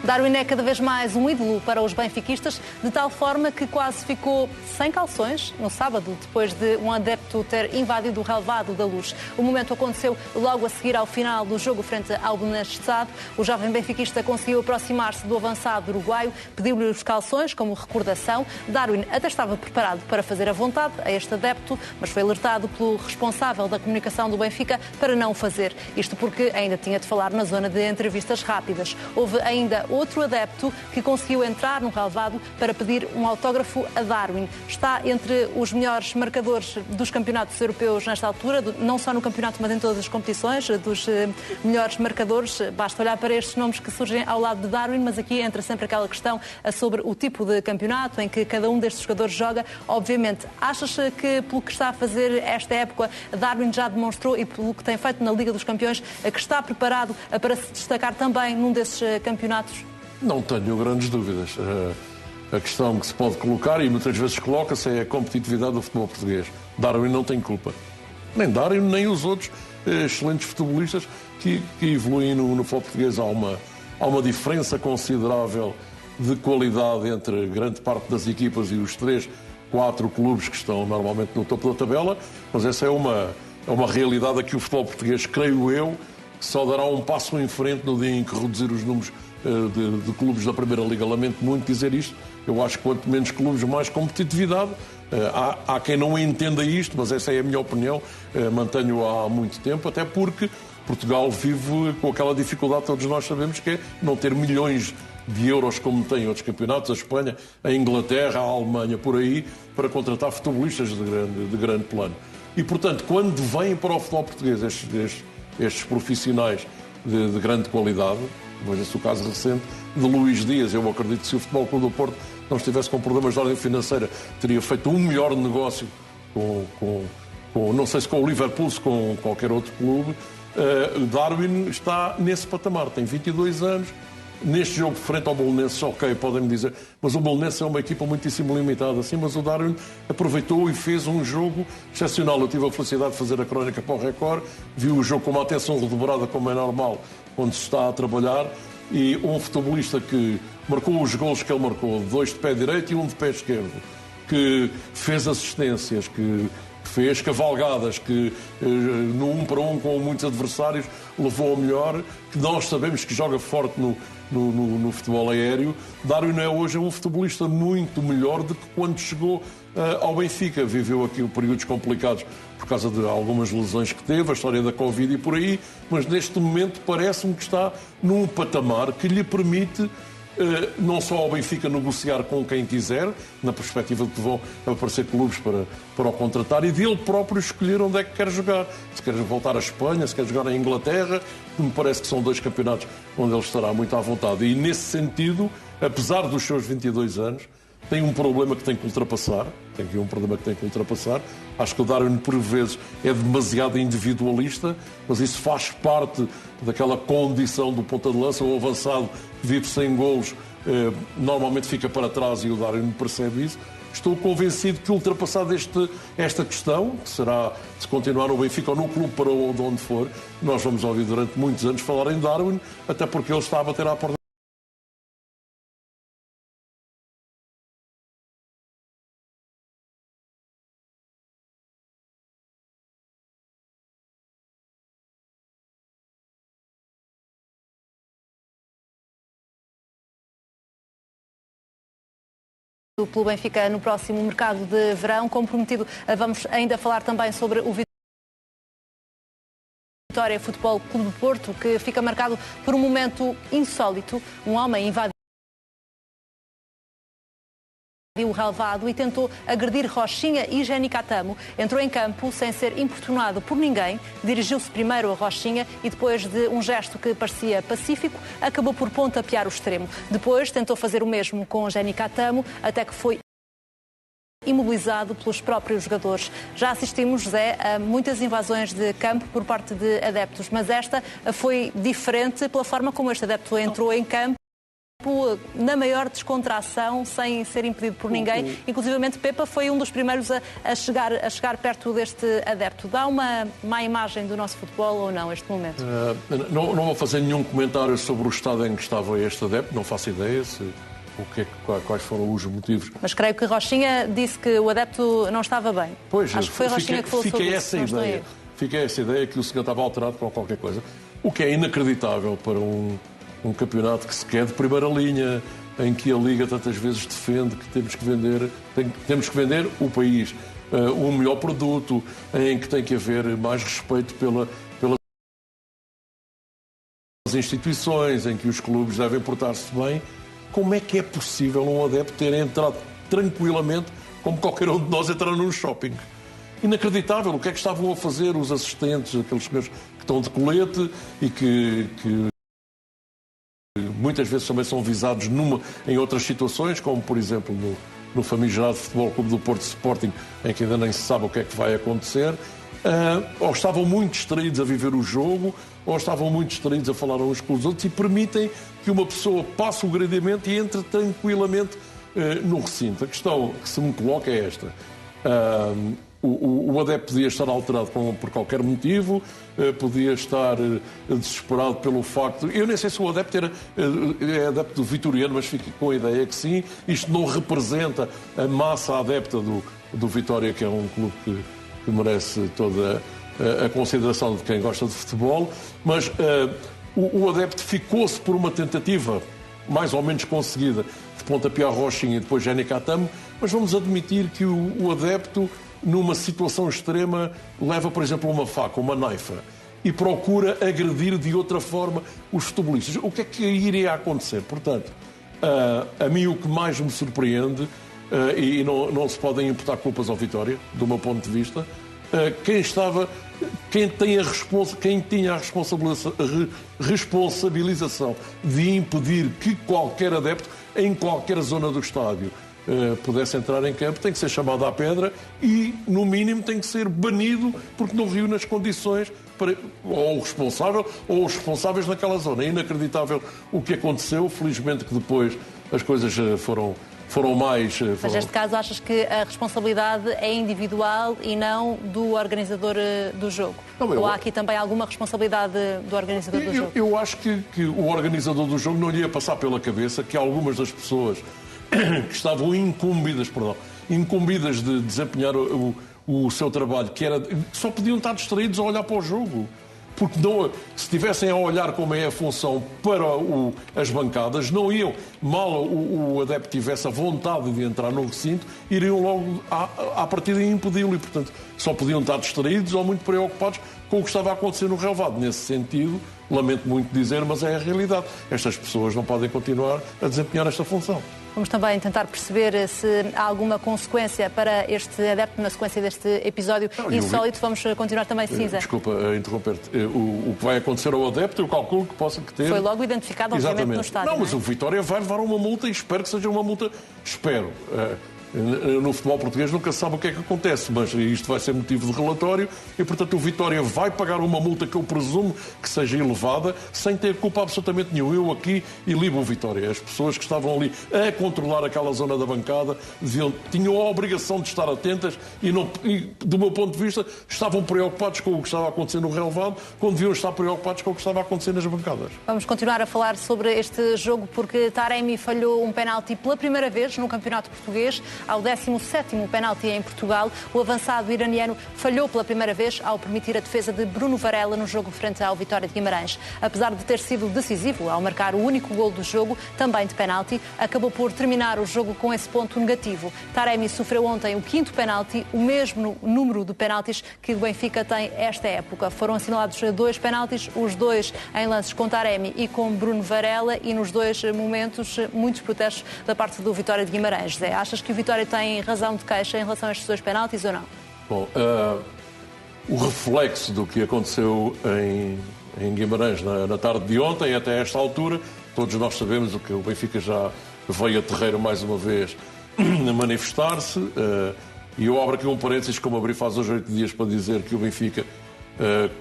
Speaker 2: Darwin é cada vez mais um ídolo para os benfiquistas, de tal forma que quase ficou sem calções no sábado, depois de um adepto ter invadido o relvado da Luz. O momento aconteceu logo a seguir ao final do jogo frente ao Belenenses. O jovem benfiquista conseguiu aproximar-se do avançado uruguaio, pediu-lhe os calções como recordação. Darwin até estava preparado para fazer a vontade a este adepto, mas foi alertado pelo responsável da comunicação do Benfica para não o fazer. Isto porque ainda tinha de falar na zona de entrevistas rápidas. Houve ainda outro adepto que conseguiu entrar no relvado para pedir um autógrafo a Darwin. Está entre os melhores marcadores dos campeonatos europeus nesta altura, não só no campeonato, mas em todas as competições, dos melhores marcadores. Basta olhar para estes nomes que surgem ao lado de Darwin, mas aqui entra sempre aquela questão sobre o tipo de campeonato em que cada um destes jogadores joga. Obviamente, achas que pelo que está a fazer esta época, Darwin já demonstrou, e pelo que tem feito na Liga dos Campeões, que está preparado para se destacar também num desses campeonatos?
Speaker 3: Não tenho grandes dúvidas. A questão que se pode colocar, e muitas vezes coloca-se, é a competitividade do futebol português. Darwin não tem culpa. Nem Darwin, nem os outros excelentes futebolistas que evoluem no futebol português. Há uma diferença considerável de qualidade entre grande parte das equipas e os 3, 4 clubes que estão normalmente no topo da tabela, mas essa é uma realidade a que o futebol português, creio eu, só dará um passo em frente no dia em que reduzir os números de clubes da Primeira Liga. Lamento muito dizer isto. Eu acho que quanto menos clubes, mais competitividade. Há quem não entenda isto, mas essa é a minha opinião. Mantenho há muito tempo, até porque Portugal vive com aquela dificuldade, todos nós sabemos, que é não ter milhões de euros como tem outros campeonatos, a Espanha, a Inglaterra, a Alemanha, por aí, para contratar futebolistas de grande plano. E, portanto, quando vêm para o futebol português estes profissionais de grande qualidade, veja-se o caso recente de Luís Dias. Eu acredito que se o Futebol Clube do Porto não estivesse com problemas de ordem financeira, teria feito um melhor negócio não sei se com o Liverpool, se com qualquer outro clube. Darwin está nesse patamar, tem 22 anos. Neste jogo frente ao Belenenses, ok, podem-me dizer, mas o Belenenses é uma equipa muitíssimo limitada, assim, mas o Darwin aproveitou e fez um jogo excepcional. Eu tive a felicidade de fazer a crónica para o Record, vi o jogo com uma atenção redobrada, como é normal, quando se está a trabalhar, e um futebolista que marcou os golos que ele marcou, 2 de pé direito e 1 de pé esquerdo, que fez assistências, que fez, cavalgadas que no 1 para 1 com muitos adversários levou ao melhor, que nós sabemos que joga forte no futebol aéreo. Darwin é hoje um futebolista muito melhor do que quando chegou ao Benfica. Viveu aqui períodos complicados por causa de algumas lesões que teve, a história da Covid e por aí, mas neste momento parece-me que está num patamar que lhe permite não só ao Benfica negociar com quem quiser, na perspectiva de que vão aparecer clubes para o contratar, e dele próprio escolher onde é que quer jogar. Se quer voltar à Espanha, se quer jogar em Inglaterra, que me parece que são 2 campeonatos onde ele estará muito à vontade. E nesse sentido, apesar dos seus 22 anos, tem um problema que tem que ultrapassar. Acho que o Darwin, por vezes, é demasiado individualista, mas isso faz parte daquela condição do ponta de lança. O avançado que vive sem golos normalmente fica para trás e o Darwin percebe isso. Estou convencido que, ultrapassada esta questão, que será se continuar no Benfica ou no clube para onde for, nós vamos ouvir durante muitos anos falar em Darwin, até porque ele está a bater à porta
Speaker 2: pelo Benfica no próximo mercado de verão. Comprometido, vamos ainda falar também sobre o Vitória Futebol Clube do Porto, que fica marcado por um momento insólito. Um homem invadiu o relvado e tentou agredir Rochinha e Jenny Catamo. Entrou em campo sem ser importunado por ninguém, dirigiu-se primeiro a Rochinha e, depois de um gesto que parecia pacífico, acabou por pontapear o extremo. Depois tentou fazer o mesmo com Jenny Catamo, até que foi imobilizado pelos próprios jogadores. Já assistimos, José, a muitas invasões de campo por parte de adeptos, mas esta foi diferente pela forma como este adepto entrou em campo, na maior descontração, sem ser impedido por ninguém. Inclusivamente, Pepa foi um dos primeiros a chegar perto deste adepto. Dá uma má imagem do nosso futebol ou não, este momento?
Speaker 3: Não vou fazer nenhum comentário sobre o estado em que estava este adepto, não faço ideia quais foram os motivos.
Speaker 2: Mas creio que Rochinha disse que o adepto não estava bem.
Speaker 3: Pois,
Speaker 2: acho que foi Rochinha que falou sobre isso.
Speaker 3: Fiquei essa ideia que o senhor estava alterado com qualquer coisa. O que é inacreditável para um campeonato que se quer de primeira linha, em que a Liga tantas vezes defende que temos que vender o país, o melhor produto, em que tem que haver mais respeito pelas instituições, em que os clubes devem portar-se bem. Como é que é possível um adepto ter entrado tranquilamente, como qualquer um de nós entrar num shopping? Inacreditável. O que é que estavam a fazer os assistentes, aqueles senhores que estão de colete e que muitas vezes também são visados em outras situações, como por exemplo no famigerado Futebol Clube do Porto Sporting, em que ainda nem se sabe o que é que vai acontecer, ou estavam muito distraídos a viver o jogo, ou estavam muito distraídos a falar uns com os outros e permitem que uma pessoa passe o gradeamento e entre tranquilamente no recinto. A questão que se me coloca é esta. O adepto podia estar alterado por qualquer motivo, podia estar desesperado pelo facto... Eu nem sei se o adepto é adepto vitoriano, mas fico com a ideia que sim. Isto não representa a massa adepta do Vitória, que é um clube que merece toda a consideração de quem gosta de futebol, mas o adepto ficou-se por uma tentativa mais ou menos conseguida de pontapear Rochinha e depois Jenny Catamo, mas vamos admitir que o adepto, numa situação extrema, leva, por exemplo, uma faca, uma naifa, e procura agredir de outra forma os futebolistas. O que é que iria acontecer? Portanto, a mim o que mais me surpreende, e não se podem imputar culpas ao Vitória, do meu ponto de vista, quem tinha a responsabilização de impedir que qualquer adepto, em qualquer zona do estádio, pudesse entrar em campo, tem que ser chamado à pedra e, no mínimo, tem que ser banido porque não reúne as condições ou o responsável ou os responsáveis naquela zona. É inacreditável o que aconteceu. Felizmente que depois as coisas foram mais...
Speaker 2: Mas neste caso achas que a responsabilidade é individual e não do organizador do jogo? Ou há aqui também alguma responsabilidade do organizador do jogo?
Speaker 3: Eu acho que o organizador do jogo não lhe ia passar pela cabeça que algumas das pessoas que estavam incumbidas de desempenhar o o seu trabalho, que era... Só podiam estar distraídos a olhar para o jogo. Porque não, se estivessem a olhar como é a função para as bancadas, não iam, mal o adepto tivesse a vontade de entrar no recinto, iriam logo à partida impedi-lo e, portanto, só podiam estar distraídos ou muito preocupados com o que estava a acontecer no relvado. Nesse sentido, lamento muito dizer, mas é a realidade. Estas pessoas não podem continuar a desempenhar esta função.
Speaker 2: Vamos também tentar perceber se há alguma consequência para este adepto na sequência deste episódio insólito. Vamos continuar também, Cinza.
Speaker 3: Desculpa interromper-te. O que vai acontecer ao adepto, eu calculo que possa ter...
Speaker 2: Foi logo identificado, obviamente, no estádio.
Speaker 3: Não, mas o Vitória vai levar uma multa e espero que seja uma multa... Espero. No futebol português nunca se sabe o que é que acontece, mas isto vai ser motivo de relatório e, portanto, o Vitória vai pagar uma multa que eu presumo que seja elevada, sem ter culpa absolutamente nenhuma. Eu aqui ilibo o Vitória. As pessoas que estavam ali a controlar aquela zona da bancada tinham a obrigação de estar atentas e, do meu ponto de vista, estavam preocupados com o que estava a acontecer no relvado, quando deviam estar preocupados com o que estava a acontecer nas bancadas.
Speaker 2: Vamos continuar a falar sobre este jogo porque Taremi falhou um penalti pela primeira vez no Campeonato Português. Ao 17º penalti em Portugal, o avançado iraniano falhou pela primeira vez ao permitir a defesa de Bruno Varela no jogo frente ao Vitória de Guimarães. Apesar de ter sido decisivo ao marcar o único golo do jogo, também de penalti, acabou por terminar o jogo com esse ponto negativo. Taremi sofreu ontem o 5º penalti, o mesmo número de penaltis que o Benfica tem esta época. Foram assinalados 2 penaltis, os 2 em lances com Taremi e com Bruno Varela, e nos 2 momentos muitos protestos da parte do Vitória de Guimarães. Zé, achas que o Vitória tem razão de queixa em relação a estes 2 penaltis ou não?
Speaker 3: Bom, o reflexo do que aconteceu em Guimarães na tarde de ontem, até esta altura, todos nós sabemos o que o Benfica já veio a terreiro mais uma vez a manifestar-se, e eu abro aqui um parênteses, como abri faz hoje 8 dias, para dizer que o Benfica,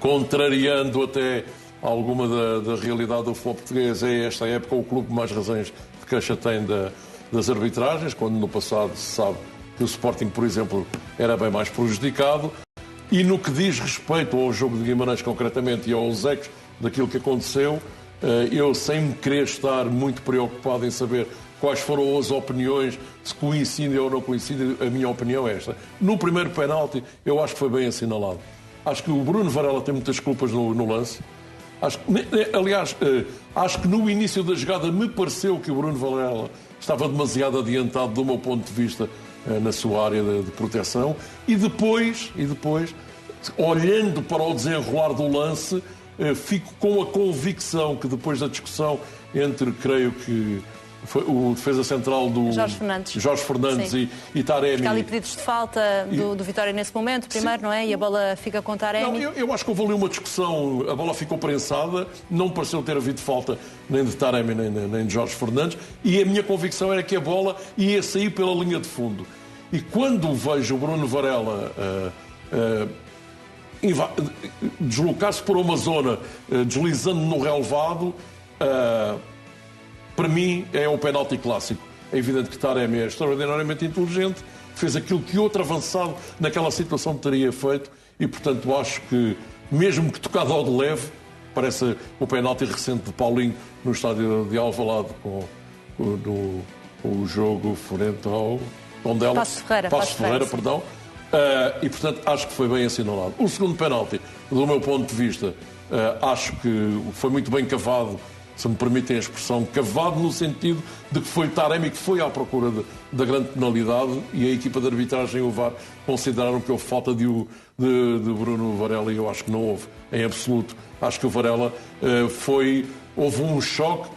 Speaker 3: contrariando até alguma da realidade do futebol português, é esta época o clube que mais razões de queixa tem das arbitragens, quando no passado se sabe que o Sporting, por exemplo, era bem mais prejudicado. E no que diz respeito ao jogo de Guimarães concretamente e aos ecos daquilo que aconteceu, eu, sem me querer estar muito preocupado em saber quais foram as opiniões, se coincidem ou não coincidem, a minha opinião é esta. No primeiro penalti, eu acho que foi bem assinalado. Acho que o Bruno Varela tem muitas culpas no lance. Aliás, acho que no início da jogada me pareceu que o Bruno Varela estava demasiado adiantado do meu ponto de vista na sua área de proteção e depois, olhando para o desenrolar do lance, fico com a convicção que depois da discussão entre, creio que foi o defesa central do Jorge Fernandes e Taremi.
Speaker 2: Porque há ali pedidos de falta do Vitória nesse momento, primeiro, não é? E a bola fica com Taremi.
Speaker 3: Não, eu acho que houve ali uma discussão, a bola ficou prensada, não pareceu ter havido falta nem de Taremi nem de Jorge Fernandes, e a minha convicção era que a bola ia sair pela linha de fundo. E quando vejo o Bruno Varela deslocar-se por uma zona, deslizando no relvado, para mim é o penalti clássico. É evidente que Taremi é extraordinariamente inteligente, fez aquilo que outro avançado naquela situação teria feito e, portanto, acho que, mesmo que tocado ao de leve, parece o penalti recente de Paulinho no estádio de Alvalade com o jogo frente ao Tondela. Passos Ferreira, perdão. E, portanto, acho que foi bem assinalado. O segundo penalti, do meu ponto de vista, acho que foi muito bem cavado, se me permitem a expressão, cavado no sentido de que foi Taremi que foi à procura da grande penalidade e a equipa de arbitragem e o VAR consideraram que houve falta de Bruno Varela e eu acho que não houve, em absoluto. Acho que o Varela houve um choque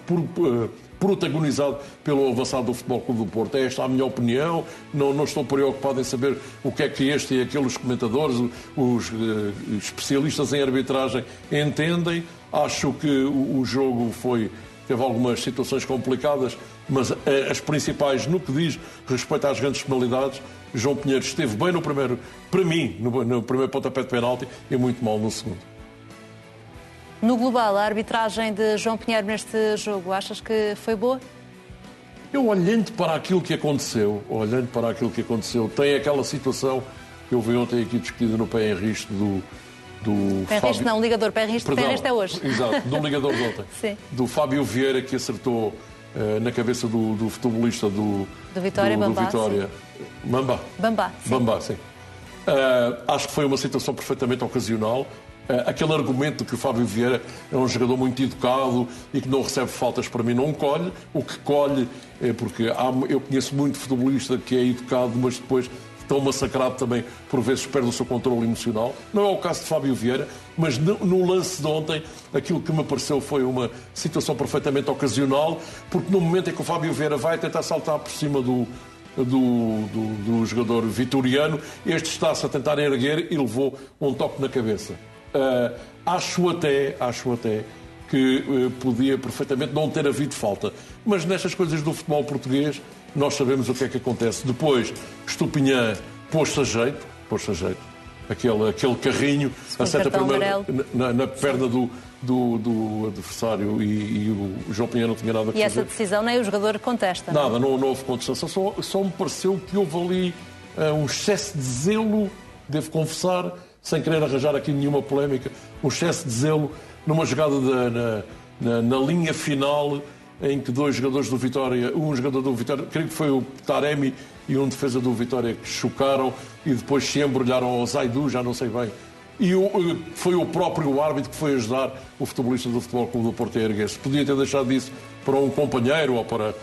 Speaker 3: protagonizado pelo avançado do Futebol Clube do Porto. É esta a minha opinião, não estou preocupado em saber o que é que este e aqueles comentadores, os especialistas em arbitragem entendem. Acho que o jogo teve algumas situações complicadas, mas as principais, no que diz respeito às grandes penalidades, João Pinheiro esteve bem no primeiro, para mim, no primeiro pontapé de penalti e muito mal no segundo.
Speaker 2: No global, a arbitragem de João Pinheiro neste jogo, achas que foi boa?
Speaker 3: Eu, olhando para aquilo que aconteceu, tem aquela situação que eu vi ontem aqui discutida no pé em risco do
Speaker 2: Pé-Riste não, ligador. Pé-Riste é hoje.
Speaker 3: Exato, do ligador de ontem.
Speaker 2: Sim.
Speaker 3: Do Fábio Vieira, que acertou na cabeça do futebolista do
Speaker 2: Vitória,
Speaker 3: do
Speaker 2: Bambá.
Speaker 3: Vitória.
Speaker 2: Bambá, sim.
Speaker 3: Bambá, sim. Acho que foi uma situação perfeitamente ocasional. Aquele argumento de que o Fábio Vieira é um jogador muito educado e que não recebe faltas, para mim não colhe. O que colhe é porque eu conheço muito futebolista que é educado, mas depois tão massacrado também, por vezes perde o seu controle emocional. Não é o caso de Fábio Vieira, mas no lance de ontem, aquilo que me pareceu foi uma situação perfeitamente ocasional, porque no momento em que o Fábio Vieira vai tentar saltar por cima do jogador vitoriano, este está-se a tentar erguer e levou um toque na cabeça. Acho até que podia perfeitamente não ter havido falta. Mas nestas coisas do futebol português, nós sabemos o que é que acontece. Depois, Estupinhã pôs-se a jeito, aquele carrinho, acerta primeiro na perna do adversário e o João Pinheiro não tinha nada a fazer.
Speaker 2: E essa decisão nem o jogador contesta?
Speaker 3: Nada, não houve contestação. Só me pareceu que houve ali um excesso de zelo, devo confessar, sem querer arranjar aqui nenhuma polémica, um excesso de zelo numa jogada na linha final, em que dois jogadores do Vitória, um jogador do Vitória, creio que foi o Taremi e um defesa do Vitória, que chocaram e depois se embrulharam ao Zaidu, já não sei bem. E foi o próprio árbitro que foi ajudar o futebolista do Futebol Clube do Porto a erguer-se. Podia ter deixado isso para um companheiro ou para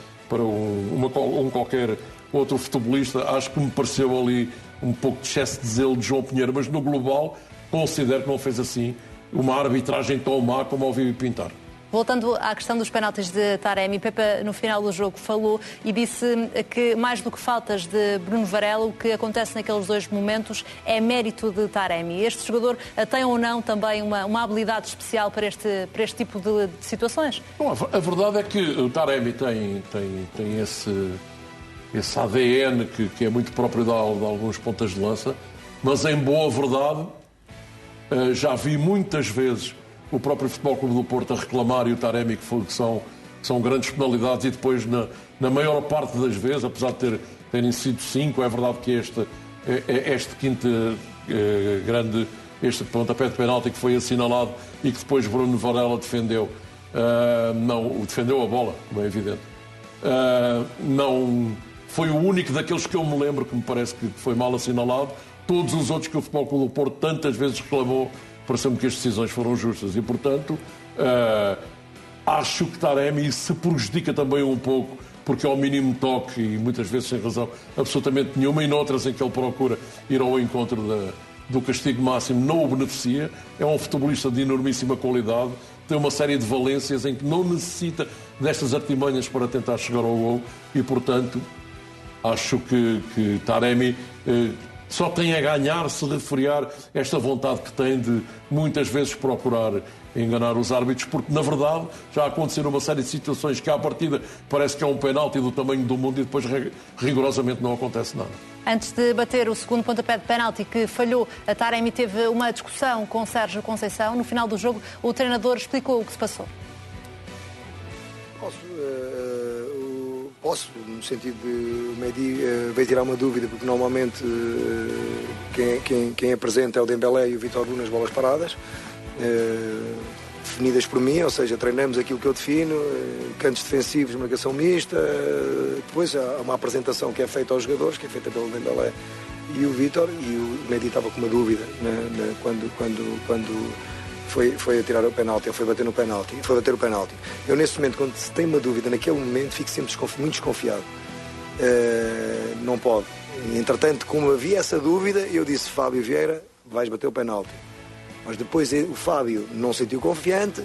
Speaker 3: um qualquer outro futebolista. Acho que me pareceu ali um pouco de excesso de zelo de João Pinheiro, mas no global considero que não fez assim uma arbitragem tão má como ouvi pintar.
Speaker 2: Voltando à questão dos penaltis de Taremi, Pepe no final do jogo falou e disse que mais do que faltas de Bruno Varela, o que acontece naqueles dois momentos é mérito de Taremi. Este jogador tem ou não também uma habilidade especial para este tipo de situações?
Speaker 3: Bom, a verdade é que o Taremi tem esse ADN que é muito próprio de alguns pontas de lança, mas em boa verdade já vi muitas vezes o próprio Futebol Clube do Porto a reclamar e o Taremi que são grandes penalidades e depois na maior parte das vezes, apesar de terem sido 5, é verdade que este quinto grande, este pontapé de penalti que foi assinalado e que depois Bruno Varela defendeu, defendeu a bola, como é evidente. Não foi o único daqueles que eu me lembro que me parece que foi mal assinalado. Todos os outros que o Futebol Clube do Porto tantas vezes reclamou, pareceu-me que as decisões foram justas e, portanto, acho que Taremi se prejudica também um pouco, porque ao mínimo toque, e muitas vezes sem razão absolutamente nenhuma, e noutras em que ele procura ir ao encontro do castigo máximo, não o beneficia. É um futebolista de enormíssima qualidade, tem uma série de valências em que não necessita destas artimanhas para tentar chegar ao gol e, portanto, acho que Taremi só tem a ganhar se refriar esta vontade que tem de muitas vezes procurar enganar os árbitros, porque na verdade já aconteceram uma série de situações que à partida parece que é um penalti do tamanho do mundo e depois rigorosamente não acontece nada.
Speaker 2: Antes de bater o segundo pontapé de penalti que falhou, a Taremi teve uma discussão com Sérgio Conceição. No final do jogo, o treinador explicou o que se passou.
Speaker 6: Posso, no sentido de o Mehdi veio tirar uma dúvida, porque normalmente quem apresenta é o Dembélé e o Vítor Bruno nas bolas paradas, definidas por mim, ou seja, treinamos aquilo que eu defino, cantos defensivos, marcação mista, depois há uma apresentação que é feita aos jogadores, que é feita pelo Dembélé e o Vítor, e o Mehdi estava com uma dúvida quando foi a tirar o penalti, ou foi bater no penalti, foi bater o penalti. Eu, nesse momento, quando se tem uma dúvida, naquele momento, fico sempre muito desconfiado. Não pode. Entretanto, como havia essa dúvida, eu disse: Fábio Vieira, vais bater o penalti. Mas depois o Fábio não se sentiu confiante,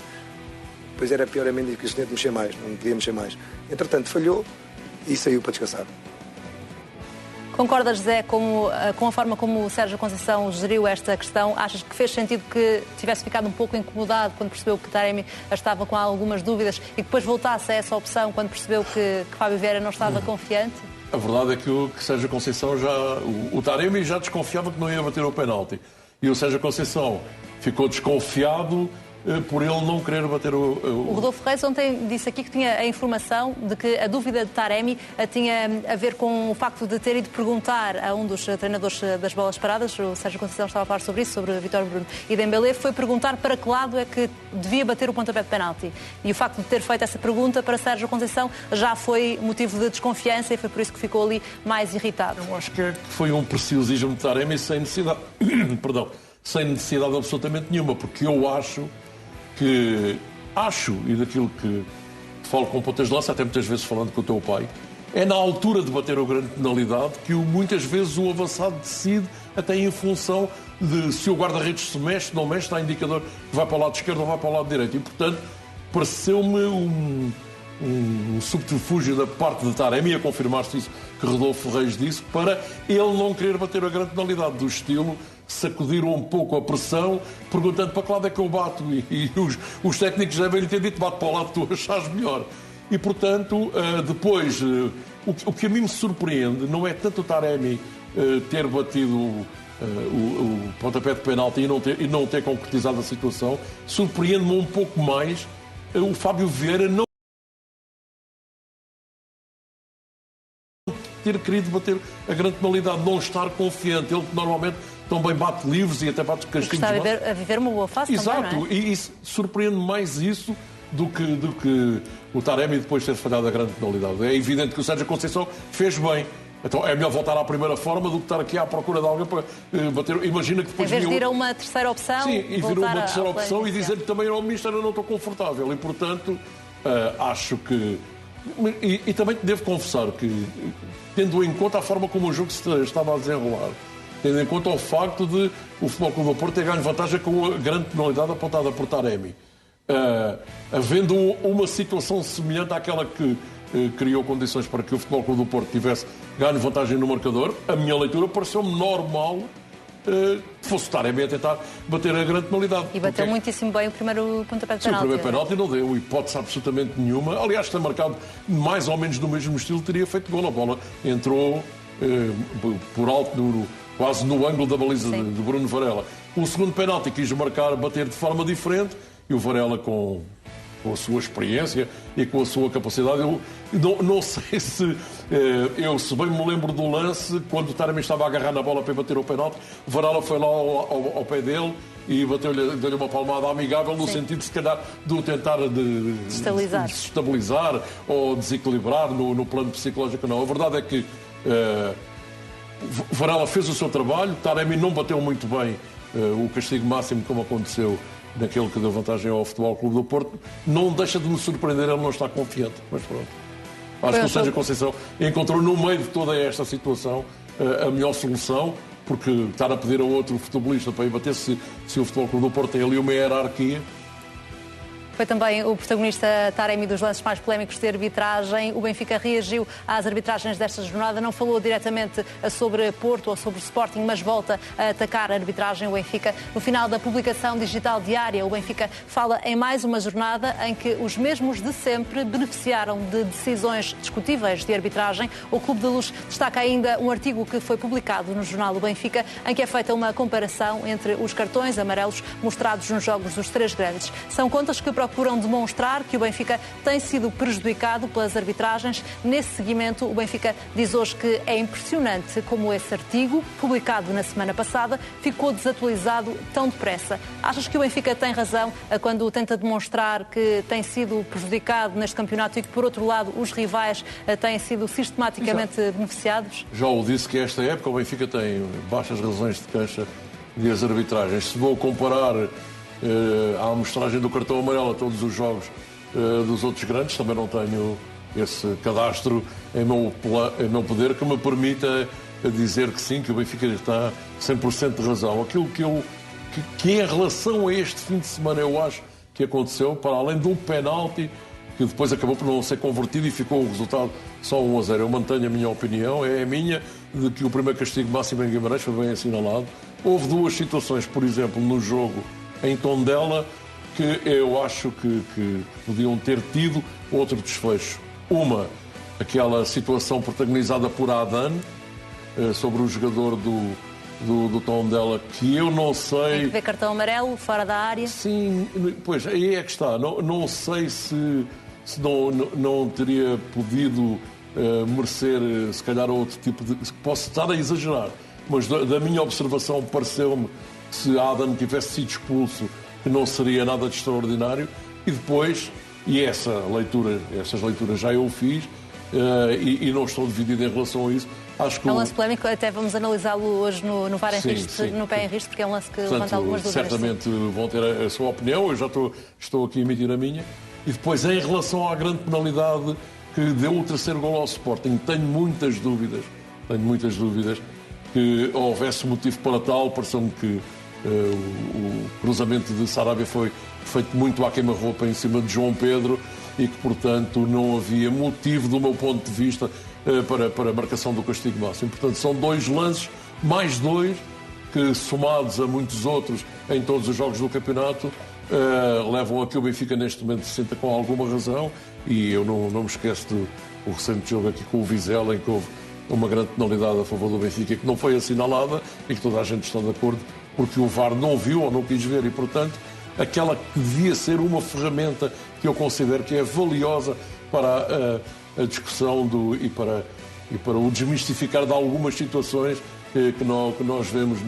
Speaker 6: depois era pior a mim que o senhor mexer mais, não podia mexer mais. Entretanto, falhou e saiu para descansar.
Speaker 2: Concordas, José, com a forma como o Sérgio Conceição geriu esta questão? Achas que fez sentido que tivesse ficado um pouco incomodado quando percebeu que Taremi estava com algumas dúvidas e que depois voltasse a essa opção quando percebeu que Fábio Vieira não estava confiante?
Speaker 3: A verdade é que o Sérgio Conceição o Taremi já desconfiava que não ia bater o penalti. E o Sérgio Conceição ficou desconfiado por ele não querer bater o...
Speaker 2: O Rodolfo Reis ontem disse aqui que tinha a informação de que a dúvida de Taremi tinha a ver com o facto de ter ido perguntar a um dos treinadores das bolas paradas, o Sérgio Conceição estava a falar sobre isso, sobre Vítor Bruno e Dembélé, foi perguntar para que lado é que devia bater o pontapé de penalti. E o facto de ter feito essa pergunta para Sérgio Conceição já foi motivo de desconfiança e foi por isso que ficou ali mais irritado.
Speaker 3: Eu acho que foi um preciosismo de Taremi sem necessidade, sem necessidade absolutamente nenhuma, porque eu acho, e daquilo que falo com pontas de lança, até muitas vezes falando com o teu pai, é na altura de bater a grande penalidade que muitas vezes o avançado decide até em função de se o guarda-redes se mexe, não mexe, está indicador que vai para o lado esquerdo ou vai para o lado direito. E, portanto, pareceu-me um subterfúgio da parte de Taremi a confirmar-se isso que Rodolfo Reis disse, para ele não querer bater a grande penalidade, do estilo sacudir um pouco a pressão, perguntando para que lado é que eu bato, e os técnicos devem lhe ter dito: bate para o lado que tu achas melhor. E, portanto, depois, o que a mim me surpreende não é tanto o Taremi ter batido o pontapé de penalti e não ter concretizado a situação. Surpreende-me um pouco mais o Fábio Vieira não ter querido bater a grande penalidade, não estar confiante. Ele normalmente também bate livres e até bate castigos.
Speaker 2: Está a viver uma boa fase.
Speaker 3: Exato,
Speaker 2: também, não é?
Speaker 3: E isso surpreende mais isso do que o Taremi depois ter falhado a grande penalidade. É evidente que o Sérgio Conceição fez bem. Então é melhor voltar à primeira forma do que estar aqui à procura de alguém para bater. Imagina que depois...
Speaker 2: Em vez de ir a uma terceira opção...
Speaker 3: Sim, e vir a uma terceira opção e dizer-lhe também ao Ministro: eu não estou confortável. E, portanto, acho que... E também devo confessar que, tendo em conta a forma como o jogo se estava a desenrolar, tendo em conta o facto de o Futebol Clube do Porto ter ganho vantagem com a grande penalidade apontada por Taremi, havendo uma situação semelhante àquela que criou condições para que o Futebol Clube do Porto tivesse ganho vantagem no marcador, a minha leitura pareceu-me normal fosse o Taremi a tentar bater a grande penalidade.
Speaker 2: E bateu muitíssimo bem o primeiro pontapé de penalti.
Speaker 3: Sim, o primeiro penalti não deu hipótese absolutamente nenhuma. Aliás, ter marcado mais ou menos do mesmo estilo, teria feito gol. A bola entrou por alto, quase no ângulo da baliza de Bruno Varela. O segundo penalti quis marcar, bater de forma diferente, e o Varela, com a sua experiência e com a sua capacidade, eu não sei se bem me lembro do lance, quando o Taremi estava a agarrar na bola para bater o penalti, o Varela foi lá ao pé dele e deu-lhe uma palmada amigável, no sentido, se calhar, de o tentar desestabilizar ou desequilibrar no plano psicológico. Não, a verdade é que Varela fez o seu trabalho, Taremi não bateu muito bem o castigo máximo, como aconteceu naquele que deu vantagem ao Futebol Clube do Porto. Não deixa de me surpreender, ele não está confiante, mas pronto. Acho que o Sérgio Conceição encontrou no meio de toda esta situação a melhor solução, porque estar a pedir a outro futebolista para ir bater, se o Futebol Clube do Porto tem ali uma hierarquia.
Speaker 2: Foi também o protagonista Taremi dos lances mais polémicos de arbitragem. O Benfica reagiu às arbitragens desta jornada, não falou diretamente sobre Porto ou sobre Sporting, mas volta a atacar a arbitragem. O Benfica, no final da publicação digital diária, o Benfica fala em mais uma jornada em que os mesmos de sempre beneficiaram de decisões discutíveis de arbitragem. O Clube da Luz destaca ainda um artigo que foi publicado no jornal do Benfica, em que é feita uma comparação entre os cartões amarelos mostrados nos jogos dos três grandes. São contas que procuram demonstrar que o Benfica tem sido prejudicado pelas arbitragens. Nesse seguimento, o Benfica diz hoje que é impressionante como esse artigo, publicado na semana passada, ficou desatualizado tão depressa. Achas que o Benfica tem razão quando tenta demonstrar que tem sido prejudicado neste campeonato e que, por outro lado, os rivais têm sido sistematicamente beneficiados?
Speaker 3: Já o disse que esta época o Benfica tem baixas razões de queixa de as arbitragens. Se vou comparar a amostragem do cartão amarelo a todos os jogos dos outros grandes, também não tenho esse cadastro em meu poder que me permita dizer que sim, que o Benfica está 100% de razão. Aquilo que em relação a este fim de semana eu acho que aconteceu, para além do penalti, que depois acabou por não ser convertido e ficou o resultado só 1-0. Eu mantenho a minha opinião, é a minha, de que o primeiro castigo máximo em Guimarães foi bem assinalado. Houve duas situações, por exemplo, no jogo em Tondela, que eu acho que podiam ter tido outro desfecho. Uma, aquela situação protagonizada por Adan, sobre o jogador do do Tondela, que eu não sei...
Speaker 2: Tem que ver cartão amarelo, fora da área.
Speaker 3: Sim, pois, aí é que está. Não sei se não teria podido merecer, se calhar, outro tipo de... Posso estar a exagerar, mas da minha observação pareceu-me que se Adam tivesse sido expulso, que não seria nada de extraordinário. E depois, essas leituras já eu fiz, e não estou dividido em relação a isso. Acho que
Speaker 2: é um lance polémico, até vamos analisá-lo hoje no VAR em risco, no pé em risco, porque é um lance que levanta algumas dúvidas.
Speaker 3: Certamente vão ter a sua opinião, eu já estou aqui a emitir a minha. E depois, em relação à grande penalidade que deu o terceiro gol ao Sporting, tenho muitas dúvidas que houvesse motivo para tal. Pareceu-me que o cruzamento de Sarabia foi feito muito à queima-roupa em cima de João Pedro e que, portanto, não havia motivo, do meu ponto de vista, para a marcação do castigo máximo. Portanto, são 2 lances, mais 2, que somados a muitos outros em todos os jogos do campeonato, levam a que o Benfica neste momento se sinta com alguma razão. E eu não me esqueço do recente jogo aqui com o Vizela, em que houve uma grande penalidade a favor do Benfica que não foi assinalada e que toda a gente está de acordo, porque o VAR não viu ou não quis ver, e portanto aquela que devia ser uma ferramenta que eu considero que é valiosa para a discussão e para o desmistificar de algumas situações que nós vemos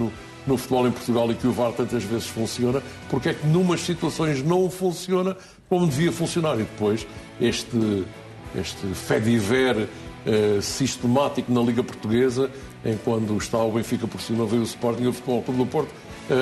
Speaker 3: no futebol em Portugal e que o VAR tantas vezes funciona, porque é que numas situações não funciona como devia funcionar. E depois este fediver sistemático na Liga Portuguesa, em quando está o Benfica por cima, veio o Sporting e o Futebol Clube do Porto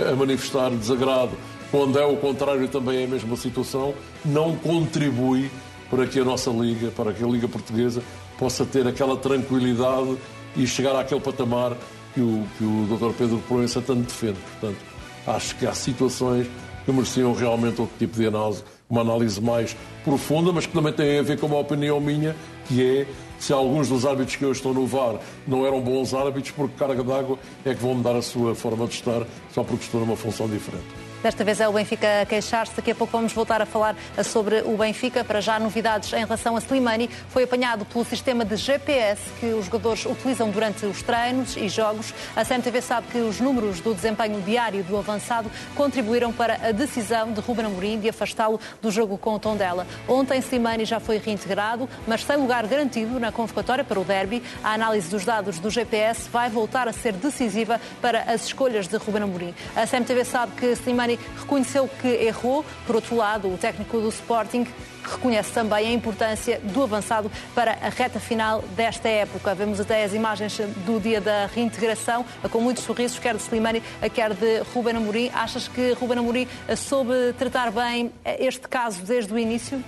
Speaker 3: a manifestar desagrado. Quando é o contrário também é a mesma situação, não contribui para que a nossa Liga, para que a Liga Portuguesa possa ter aquela tranquilidade e chegar àquele patamar que o Dr. Pedro Proença tanto defende. Portanto, acho que há situações que mereciam realmente outro tipo de análise, uma análise mais profunda, mas que também tem a ver com uma opinião minha, que é se alguns dos árbitros que hoje estão no VAR não eram bons árbitros, porque carga d'água é que vão mudar a sua forma de estar só porque estão numa função diferente.
Speaker 2: Desta vez é o Benfica a queixar-se. Daqui a pouco vamos voltar a falar sobre o Benfica. Para já, novidades em relação a Slimani. Foi apanhado pelo sistema de GPS que os jogadores utilizam durante os treinos e jogos. A CMTV sabe que os números do desempenho diário do avançado contribuíram para a decisão de Ruben Amorim de afastá-lo do jogo com o Tondela. Ontem, Slimani já foi reintegrado, mas sem lugar garantido na convocatória para o derby. A análise dos dados do GPS vai voltar a ser decisiva para as escolhas de Ruben Amorim. A CMTV sabe que Slimani reconheceu que errou. Por outro lado, o técnico do Sporting reconhece também a importância do avançado para a reta final desta época. Vemos até as imagens do dia da reintegração, com muitos sorrisos, quer de Slimani, quer de Ruben Amorim. Achas que Ruben Amorim soube tratar bem este caso desde o início?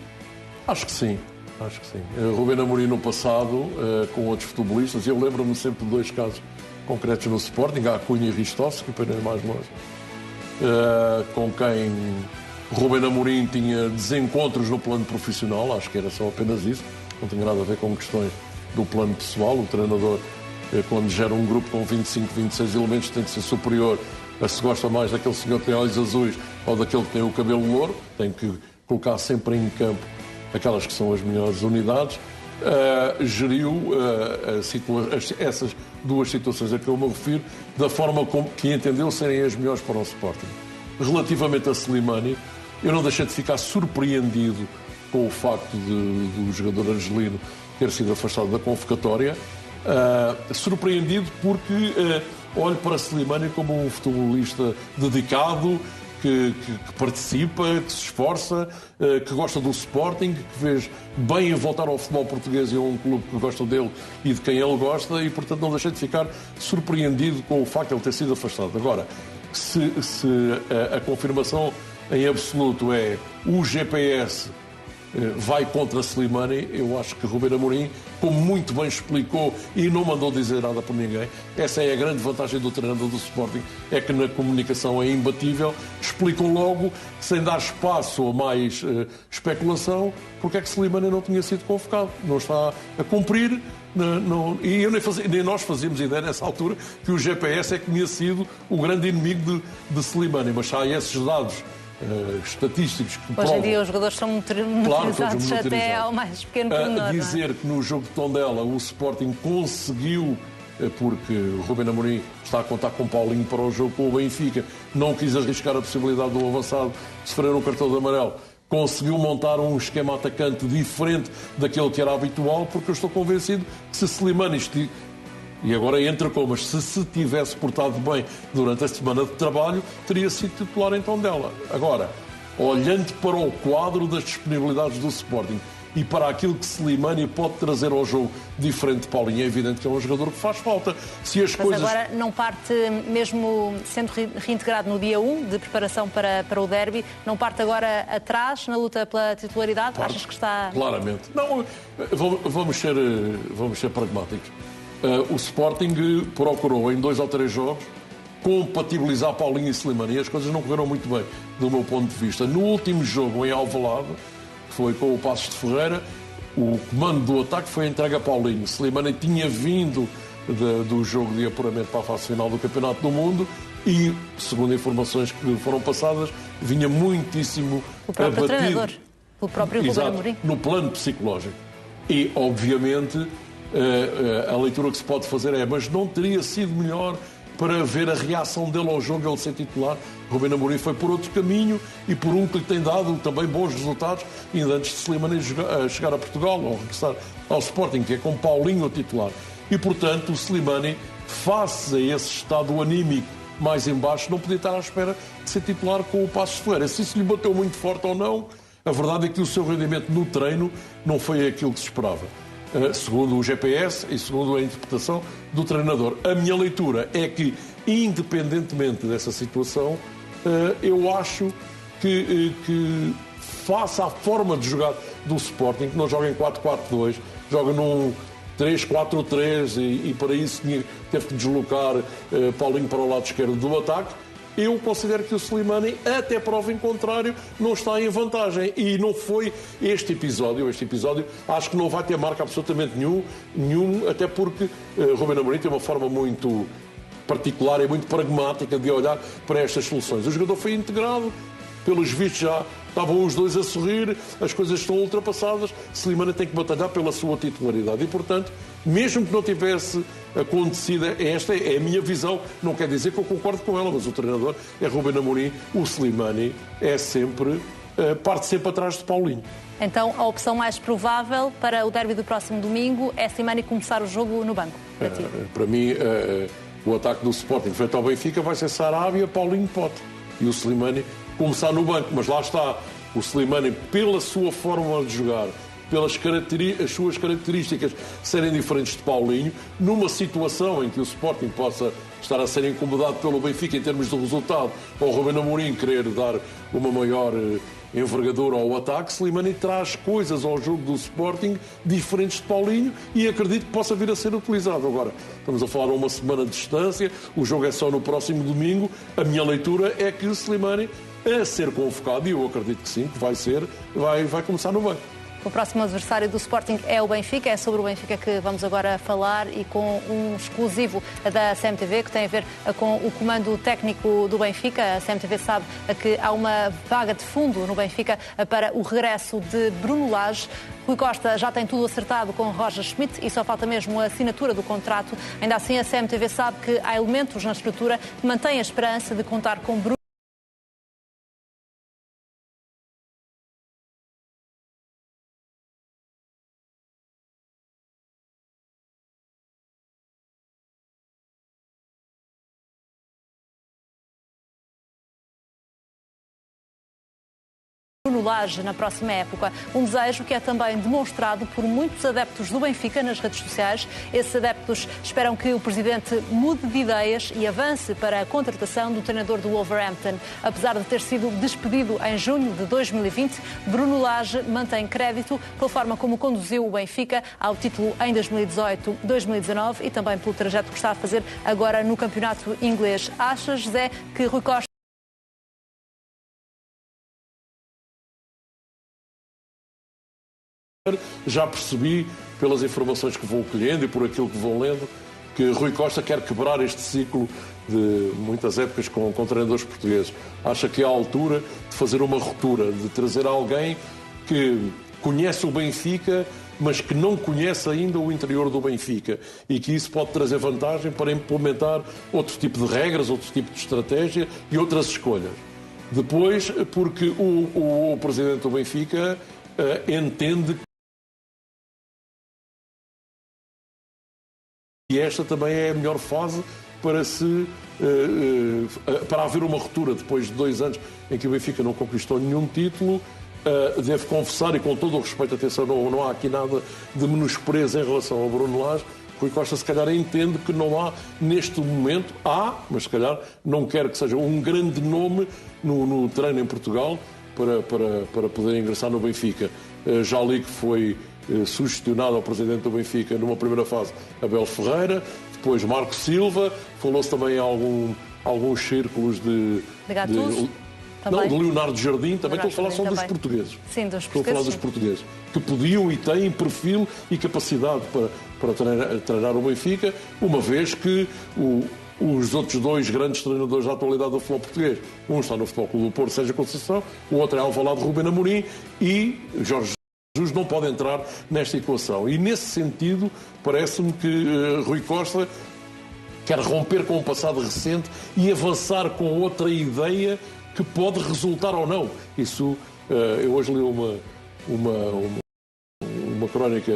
Speaker 3: Acho que sim. Ruben Amorim no passado, com outros futebolistas, eu lembro-me sempre de 2 casos concretos no Sporting, a Cunha e Ristovski, para ir mais longe, com quem Ruben Amorim tinha desencontros no plano profissional. Acho que era só apenas isso, não tinha nada a ver com questões do plano pessoal. O treinador, quando gera um grupo com 25, 26 elementos, tem de ser superior a se gosta mais daquele senhor que tem olhos azuis ou daquele que tem o cabelo louro. Tem que colocar sempre em campo aquelas que são as melhores unidades. Geriu essas 2 situações a que eu me refiro da forma como que entendeu serem as melhores para o Sporting. Relativamente a Slimani, eu não deixei de ficar surpreendido com o facto do jogador argelino ter sido afastado da convocatória. Surpreendido porque olho para Slimani como um futebolista dedicado, que participa, que se esforça, que gosta do Sporting, que vê bem em voltar ao futebol português e a um clube que gosta dele e de quem ele gosta, e portanto não deixei de ficar surpreendido com o facto de ele ter sido afastado. Agora, se a confirmação em absoluto é o GPS vai contra Slimani, eu acho que Ruben Amorim, como muito bem explicou e não mandou dizer nada por ninguém, essa é a grande vantagem do treinador do Sporting, é que na comunicação é imbatível, explicam logo, sem dar espaço a mais especulação, porque é que Slimani não tinha sido convocado, não está a cumprir. E eu nem nós fazíamos ideia nessa altura que o GPS é que tinha sido o grande inimigo de Slimani, mas há esses dados estatísticos que
Speaker 2: hoje em dia os jogadores são monitorizados até ao mais pequeno pormenor.
Speaker 3: Dizer que no jogo de Tondela o Sporting conseguiu porque o Ruben Amorim está a contar com Paulinho para o jogo com o Benfica, não quis arriscar a possibilidade do avançado sofrer um cartão de amarelo, conseguiu montar um esquema atacante diferente daquele que era habitual, porque eu estou convencido que se Slimani, e agora entra como, mas se tivesse portado bem durante a semana de trabalho, teria sido titular então dela. Agora, olhando para o quadro das disponibilidades do Sporting e para aquilo que Slimani pode trazer ao jogo diferente de Paulinho, é evidente que é um jogador que faz falta.
Speaker 2: Mas agora não parte, mesmo sendo reintegrado no dia 1 de preparação para o derby, não parte agora atrás na luta pela titularidade?
Speaker 3: Parte,
Speaker 2: achas que está...
Speaker 3: Claramente. Não, vamos ser pragmáticos. O Sporting procurou em 2 ou 3 jogos compatibilizar Paulinho e Slimani, e as coisas não correram muito bem, do meu ponto de vista. No último jogo em Alvalade, foi com o Passos de Ferreira, o comando do ataque foi entregue a Paulinho. Slimani tinha vindo do jogo de apuramento para a fase final do Campeonato do Mundo e, segundo informações que foram passadas, vinha muitíssimo
Speaker 2: o próprio
Speaker 3: abatido.
Speaker 2: Treinador, o próprio Ruben Amorim.
Speaker 3: No plano psicológico. E, obviamente, a leitura que se pode fazer é, mas não teria sido melhor para ver a reação dele ao jogo, ele ser titular? Ruben Amorim foi por outro caminho e por um que lhe tem dado também bons resultados, ainda antes de Slimani chegar a Portugal ou regressar ao Sporting, que é com Paulinho titular. E, portanto, o Slimani, face a esse estado anímico mais em baixo, não podia estar à espera de ser titular com o Passos de Ferreira. Se isso lhe bateu muito forte ou não, a verdade é que o seu rendimento no treino não foi aquilo que se esperava. Segundo o GPS e segundo a interpretação do treinador. A minha leitura é que, independentemente dessa situação, eu acho que face à forma de jogar do Sporting, que não joga em 4-4-2, joga num 3-4-3 e para isso teve que deslocar Paulinho para o lado esquerdo do ataque, eu considero que o Slimani, até prova em contrário, não está em vantagem. E não foi este episódio, acho que não vai ter marca absolutamente nenhum, até porque Ruben Amorim tem uma forma muito particular e muito pragmática de olhar para estas soluções. O jogador foi integrado, pelos vistos já estavam os dois a sorrir, as coisas estão ultrapassadas, Slimani tem que batalhar pela sua titularidade e, portanto, mesmo que não tivesse acontecido, esta é a minha visão, não quer dizer que eu concordo com ela, mas o treinador é Ruben Amorim, o Slimani é sempre, parte sempre atrás de Paulinho.
Speaker 2: Então, a opção mais provável para o derby do próximo domingo é Slimani começar o jogo no banco?
Speaker 3: Para mim, o ataque do Sporting frente ao Benfica vai ser Sarabia, Paulinho, Pote e o Slimani começar no banco, mas lá está o Slimani, pela sua forma de jogar, pelas as suas características serem diferentes de Paulinho, numa situação em que o Sporting possa estar a ser incomodado pelo Benfica em termos de resultado, ou o Ruben Amorim querer dar uma maior envergadura ao ataque, Slimani traz coisas ao jogo do Sporting diferentes de Paulinho e acredito que possa vir a ser utilizado. Agora, estamos a falar a uma semana de distância, o jogo é só no próximo domingo, a minha leitura é que o Slimani a ser convocado, e eu acredito que sim, que vai começar no banco.
Speaker 2: O próximo adversário do Sporting é o Benfica, é sobre o Benfica que vamos agora falar e com um exclusivo da CMTV que tem a ver com o comando técnico do Benfica. A CMTV sabe que há uma vaga de fundo no Benfica para o regresso de Bruno Lage. Rui Costa já tem tudo acertado com Roger Schmidt e só falta mesmo a assinatura do contrato. Ainda assim, a CMTV sabe que há elementos na estrutura que mantêm a esperança de contar com Bruno. No Lage na próxima época. Um desejo que é também demonstrado por muitos adeptos do Benfica nas redes sociais. Esses adeptos esperam que o presidente mude de ideias e avance para a contratação do treinador do Wolverhampton. Apesar de ter sido despedido em junho de 2020, Bruno Lage mantém crédito pela forma como conduziu o Benfica ao título em 2018-2019 e também pelo trajeto que está a fazer agora no campeonato inglês. Acha, José, que Rui Costa
Speaker 3: Já percebi, pelas informações que vou colhendo e por aquilo que vou lendo, que Rui Costa quer quebrar este ciclo de muitas épocas com treinadores portugueses. Acha que é a altura de fazer uma ruptura, de trazer alguém que conhece o Benfica mas que não conhece ainda o interior do Benfica e que isso pode trazer vantagem para implementar outro tipo de regras, outro tipo de estratégia e outras escolhas. Depois, porque o presidente do Benfica entende que esta também é a melhor fase para haver uma ruptura depois de 2 anos em que o Benfica não conquistou nenhum título. Devo confessar, e com todo o respeito, atenção, não há aqui nada de menosprezo em relação ao Bruno Lage. Rui Costa, se calhar, entende que não há, neste momento, mas se calhar não quer que seja um grande nome no treino em Portugal para poder ingressar no Benfica. Já li que foi sugestionado ao presidente do Benfica, numa primeira fase, Abel Ferreira, depois Marco Silva, falou-se também em alguns círculos de Leonardo Jardim, também estou a falar só dos portugueses.
Speaker 2: Sim, dos portugueses.
Speaker 3: Estou a falar dos portugueses, que podiam e têm perfil e capacidade para treinar o Benfica, uma vez que os outros 2 grandes treinadores da atualidade do futebol português, um está no Futebol Clube do Porto, Sérgio Conceição, o outro é Alvalade, Rubén Amorim, e Jorge Jesus não pode entrar nesta equação. E nesse sentido, parece-me que Rui Costa quer romper com o passado recente e avançar com outra ideia que pode resultar ou não. Isso, eu hoje li uma crónica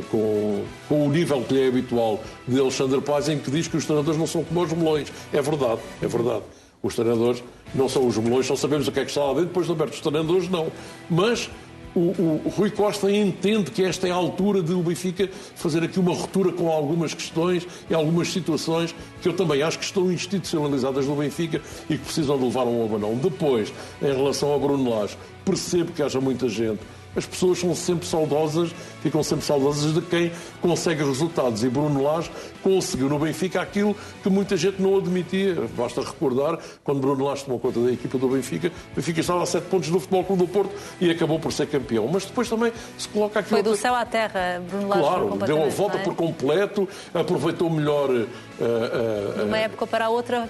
Speaker 3: com o nível que lhe é habitual de Alexandre Paz, em que diz que os treinadores não são como os melões. É verdade, é verdade. Os treinadores não são os melões, só sabemos o que é que está lá dentro, depois de aberto. Os treinadores não. Mas o Rui Costa entende que esta é a altura de o Benfica fazer aqui uma ruptura com algumas questões e algumas situações que eu também acho que estão institucionalizadas no Benfica e que precisam de levar um abanão. Depois, em relação a Bruno Lage, percebo que haja muita gente. As pessoas são sempre saudosas, ficam sempre saudosas de quem consegue resultados. E Bruno Lage conseguiu no Benfica aquilo que muita gente não admitia. Basta recordar, quando Bruno Lage tomou conta da equipa do Benfica, o Benfica estava a 7 pontos do Futebol Clube do Porto e acabou por ser campeão. Mas depois também se coloca aquilo...
Speaker 2: Foi do céu à terra, Bruno Lage.
Speaker 3: Claro, deu a volta por completo, aproveitou melhor...
Speaker 2: De uma época para a outra,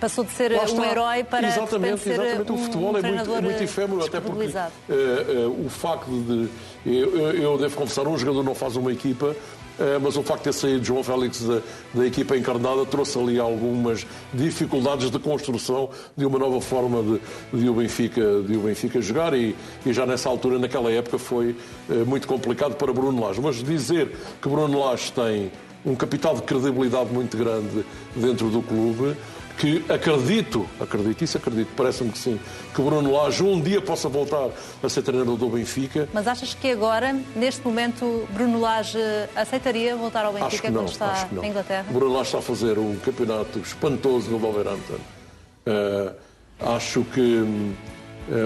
Speaker 2: passou de ser um herói para
Speaker 3: exatamente,
Speaker 2: ser
Speaker 3: o futebol é muito efêmero, até porque o facto eu devo confessar, um jogador não faz uma equipa, mas o facto de ter saído João Félix da equipa encarnada trouxe ali algumas dificuldades de construção de uma nova forma de o Benfica jogar e já nessa altura, naquela época, foi muito complicado para Bruno Lage. Mas dizer que Bruno Lage tem um capital de credibilidade muito grande dentro do clube, que acredito, parece-me que sim, que Bruno Lage um dia possa voltar a ser treinador do Benfica.
Speaker 2: Mas achas que agora, neste momento, Bruno Lage aceitaria voltar ao Benfica quando está na Inglaterra?
Speaker 3: Bruno Lage está a fazer um campeonato espantoso no Wolverhampton. Acho que,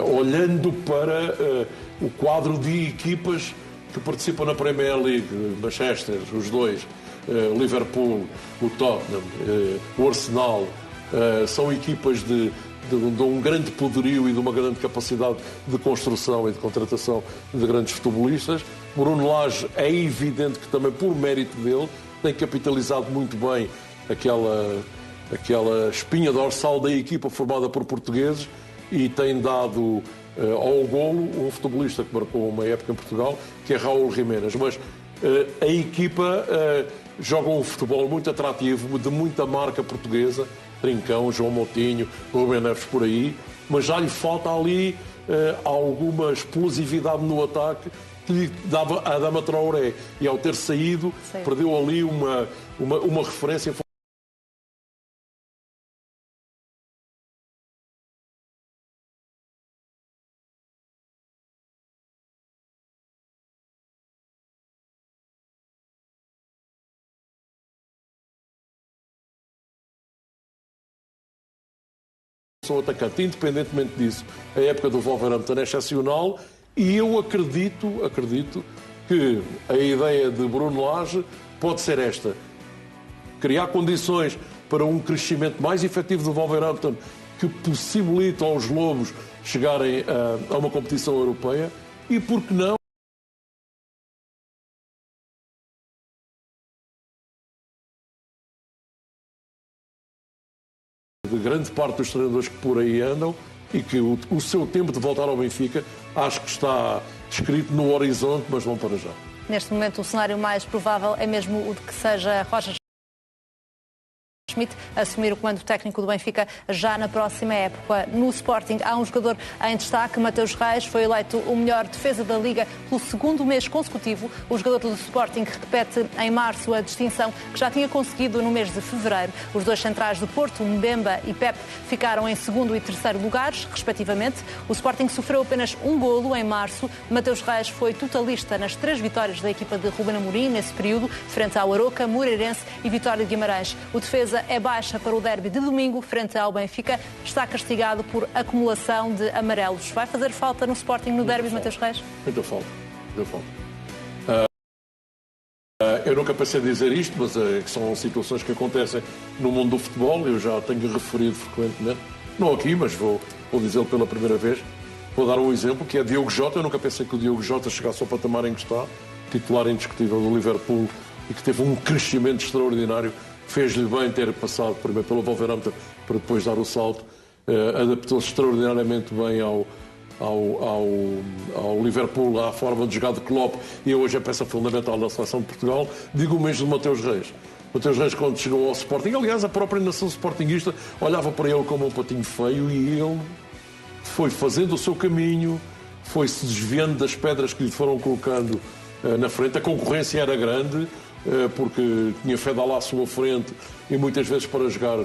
Speaker 3: olhando para o quadro de equipas que participam na Premier League, Manchester, os 2, Liverpool, o Tottenham, o Arsenal, são equipas de um grande poderio e de uma grande capacidade de construção e de contratação de grandes futebolistas. Bruno Lage é evidente que também, por mérito dele, tem capitalizado muito bem aquela espinha dorsal da equipa formada por portugueses e tem dado ao golo um futebolista que marcou uma época em Portugal, que é Raúl Jiménez. Mas a equipa joga um futebol muito atrativo, de muita marca portuguesa, Trincão, João Moutinho, Rubén Neves por aí, mas já lhe falta ali alguma explosividade no ataque que lhe dava a Adama Traoré. E ao ter saído, perdeu ali uma referência. São atacante. Independentemente disso, a época do Wolverhampton é excepcional e eu acredito que a ideia de Bruno Lage pode ser esta: criar condições para um crescimento mais efetivo do Wolverhampton que possibilite aos Lobos chegarem a uma competição europeia e, por que não, de grande parte dos treinadores que por aí andam e que o seu tempo de voltar ao Benfica acho que está escrito no horizonte, mas não para já.
Speaker 2: Neste momento, o cenário mais provável é mesmo o de que seja Roger Schmidt assumir o comando técnico do Benfica já na próxima época. No Sporting há um jogador em destaque, Mateus Reis, foi eleito o melhor defesa da Liga pelo segundo mês consecutivo. O jogador do Sporting repete em março a distinção que já tinha conseguido no mês de fevereiro. Os dois centrais do Porto, Mbemba e Pep, ficaram em segundo e terceiro lugares, respectivamente. O Sporting sofreu apenas um golo em março. Mateus Reis foi totalista nas 3 vitórias da equipa de Ruben Amorim nesse período, frente ao Aroca, Moreirense e Vitória de Guimarães. O defesa é baixa para o derby de domingo, frente ao Benfica. Está castigado por acumulação de amarelos. Vai fazer falta no Sporting no derby, Mateus Reis?
Speaker 3: Muita falta. Eu nunca pensei dizer isto, mas são situações que acontecem no mundo do futebol. Eu já tenho referido frequentemente, não aqui, mas vou dizê-lo pela primeira vez. Vou dar um exemplo, que é Diogo Jota. Eu nunca pensei que o Diogo Jota chegasse ao patamar em que está, titular indiscutível do Liverpool, e que teve um crescimento extraordinário. Fez-lhe bem ter passado primeiro pelo Wolverhampton para depois dar o salto. Adaptou-se extraordinariamente bem ao Liverpool, à forma de jogar de Klopp, e hoje é peça fundamental da seleção de Portugal. Digo o mesmo de Mateus Reis. Mateus Reis, quando chegou ao Sporting, aliás, a própria nação sportinguista olhava para ele como um patinho feio, e ele foi fazendo o seu caminho, foi-se desviando das pedras que lhe foram colocando na frente. A concorrência era grande, porque tinha Fedal à sua frente e muitas vezes para jogar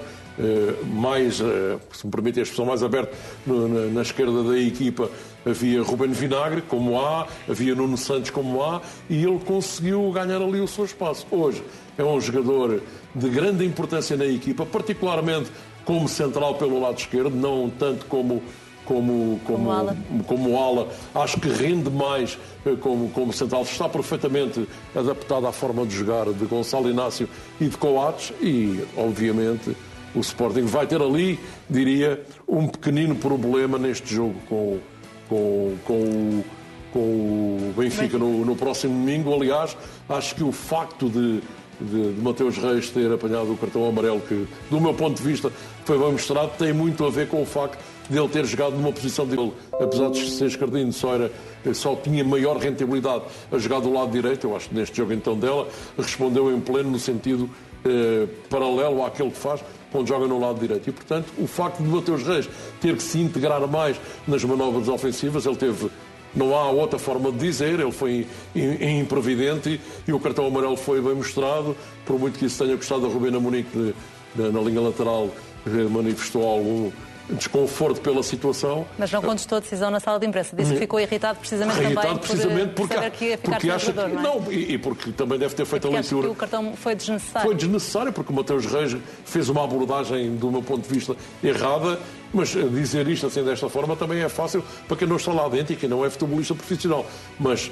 Speaker 3: mais, se me permitem a expressão, mais aberto na esquerda da equipa, havia Ruben Vinagre como há, havia Nuno Santos como há, e ele conseguiu ganhar ali o seu espaço. Hoje é um jogador de grande importância na equipa, particularmente como central pelo lado esquerdo, não tanto como ala. Acho que rende mais como central. Está perfeitamente adaptado à forma de jogar de Gonçalo Inácio e de Coates, e obviamente o Sporting vai ter ali, diria, um pequenino problema neste jogo com o Benfica no próximo domingo. Aliás, acho que o facto de Mateus Reis ter apanhado o cartão amarelo, que do meu ponto de vista foi bem mostrado, tem muito a ver com o facto de ele ter jogado numa posição de ele, apesar de ser esquerdino, só tinha maior rentabilidade a jogar do lado direito. Eu acho que neste jogo então dela respondeu em pleno no sentido paralelo àquele que faz quando joga no lado direito. E portanto o facto de Mateus Reis ter que se integrar mais nas manobras ofensivas, ele teve, não há outra forma de dizer, ele foi imprevidente, e o cartão amarelo foi bem mostrado, por muito que isso tenha custado a Ruben Amorim, que na linha lateral manifestou algum desconforto pela situação.
Speaker 2: Mas não contestou a decisão na sala de imprensa. Disse que ficou irritado precisamente por saber que ia ficar sem jogador, não é?
Speaker 3: Não, e porque também deve ter feito a leitura.
Speaker 2: Que o cartão foi desnecessário.
Speaker 3: Foi desnecessário, porque o Mateus Reis fez uma abordagem, do meu ponto de vista, errada, mas dizer isto assim desta forma também é fácil para quem não está lá dentro e quem não é futebolista profissional. Mas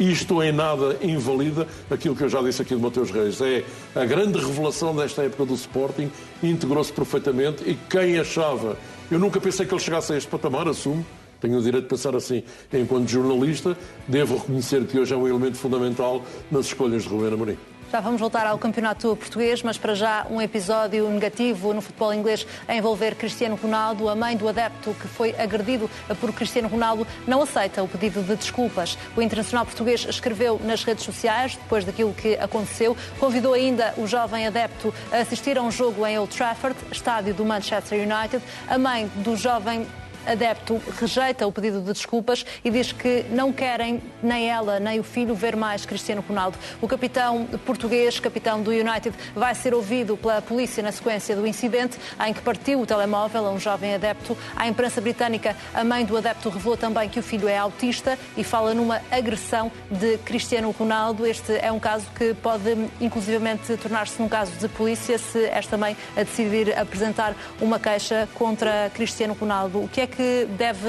Speaker 3: isto em nada invalida aquilo que eu já disse aqui de Mateus Reis. É a grande revelação desta época do Sporting, integrou-se perfeitamente, e quem achava... Eu nunca pensei que ele chegasse a este patamar, assumo, tenho o direito de pensar assim enquanto jornalista, devo reconhecer que hoje é um elemento fundamental nas escolhas de Ruben Amorim.
Speaker 2: Já vamos voltar ao campeonato português, mas para já um episódio negativo no futebol inglês a envolver Cristiano Ronaldo. A mãe do adepto que foi agredido por Cristiano Ronaldo não aceita o pedido de desculpas. O internacional português escreveu nas redes sociais, depois daquilo que aconteceu, convidou ainda o jovem adepto a assistir a um jogo em Old Trafford, estádio do Manchester United. A mãe do jovem adepto rejeita o pedido de desculpas e diz que não querem, nem ela, nem o filho, ver mais Cristiano Ronaldo. O capitão português, capitão do United, vai ser ouvido pela polícia na sequência do incidente em que partiu o telemóvel a um jovem adepto. À imprensa britânica, a mãe do adepto revelou também que o filho é autista e fala numa agressão de Cristiano Ronaldo. Este é um caso que pode, inclusivamente, tornar-se num caso de polícia se esta mãe a decidir apresentar uma queixa contra Cristiano Ronaldo. O que é que deve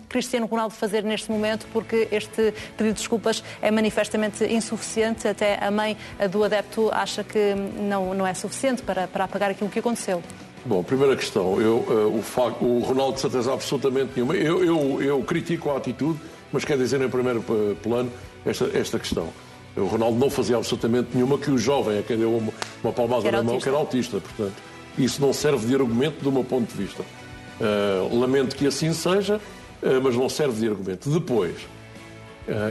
Speaker 2: Cristiano Ronaldo fazer neste momento, porque este pedido de desculpas é manifestamente insuficiente? Até a mãe do adepto acha que não é suficiente para apagar aquilo que aconteceu.
Speaker 3: Bom, primeira questão, o Ronaldo de certeza absolutamente nenhuma. Eu critico a atitude, mas quer dizer em primeiro plano esta questão. O Ronaldo não fazia absolutamente nenhuma, que o jovem a quem deu uma palmada na mão, que era autista. Portanto, isso não serve de argumento do meu ponto de vista. Lamento que assim seja, mas não serve de argumento. Depois,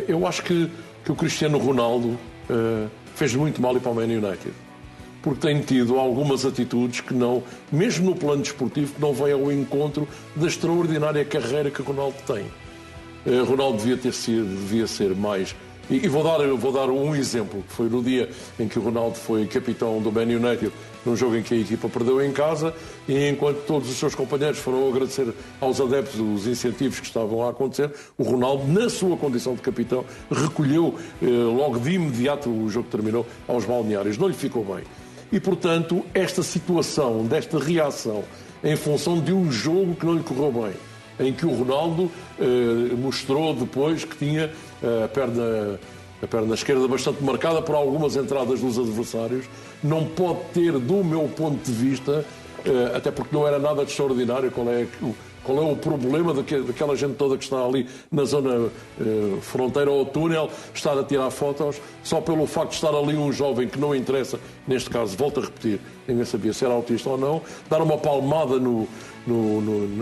Speaker 3: eu acho que que o Cristiano Ronaldo fez muito mal para o Man United. Porque tem tido algumas atitudes que não, mesmo no plano desportivo, que não vêm ao encontro da extraordinária carreira que o Ronaldo tem. Ronaldo devia ser mais... E vou dar um exemplo, que foi no dia em que o Ronaldo foi capitão do Man United, num jogo em que a equipa perdeu em casa, e enquanto todos os seus companheiros foram agradecer aos adeptos os incentivos que estavam a acontecer, o Ronaldo, na sua condição de capitão, recolheu logo de imediato, o jogo terminou, aos balneários. Não lhe ficou bem. E, portanto, esta situação, desta reação, em função de um jogo que não lhe correu bem, em que o Ronaldo mostrou depois que tinha a perna esquerda bastante marcada por algumas entradas dos adversários, não pode ter, do meu ponto de vista, até porque não era nada de extraordinário, qual é o problema daquela gente toda que está ali na zona fronteira ao túnel, estar a tirar fotos, só pelo facto de estar ali um jovem que não interessa, neste caso, volto a repetir, ninguém sabia se era autista ou não, dar uma palmada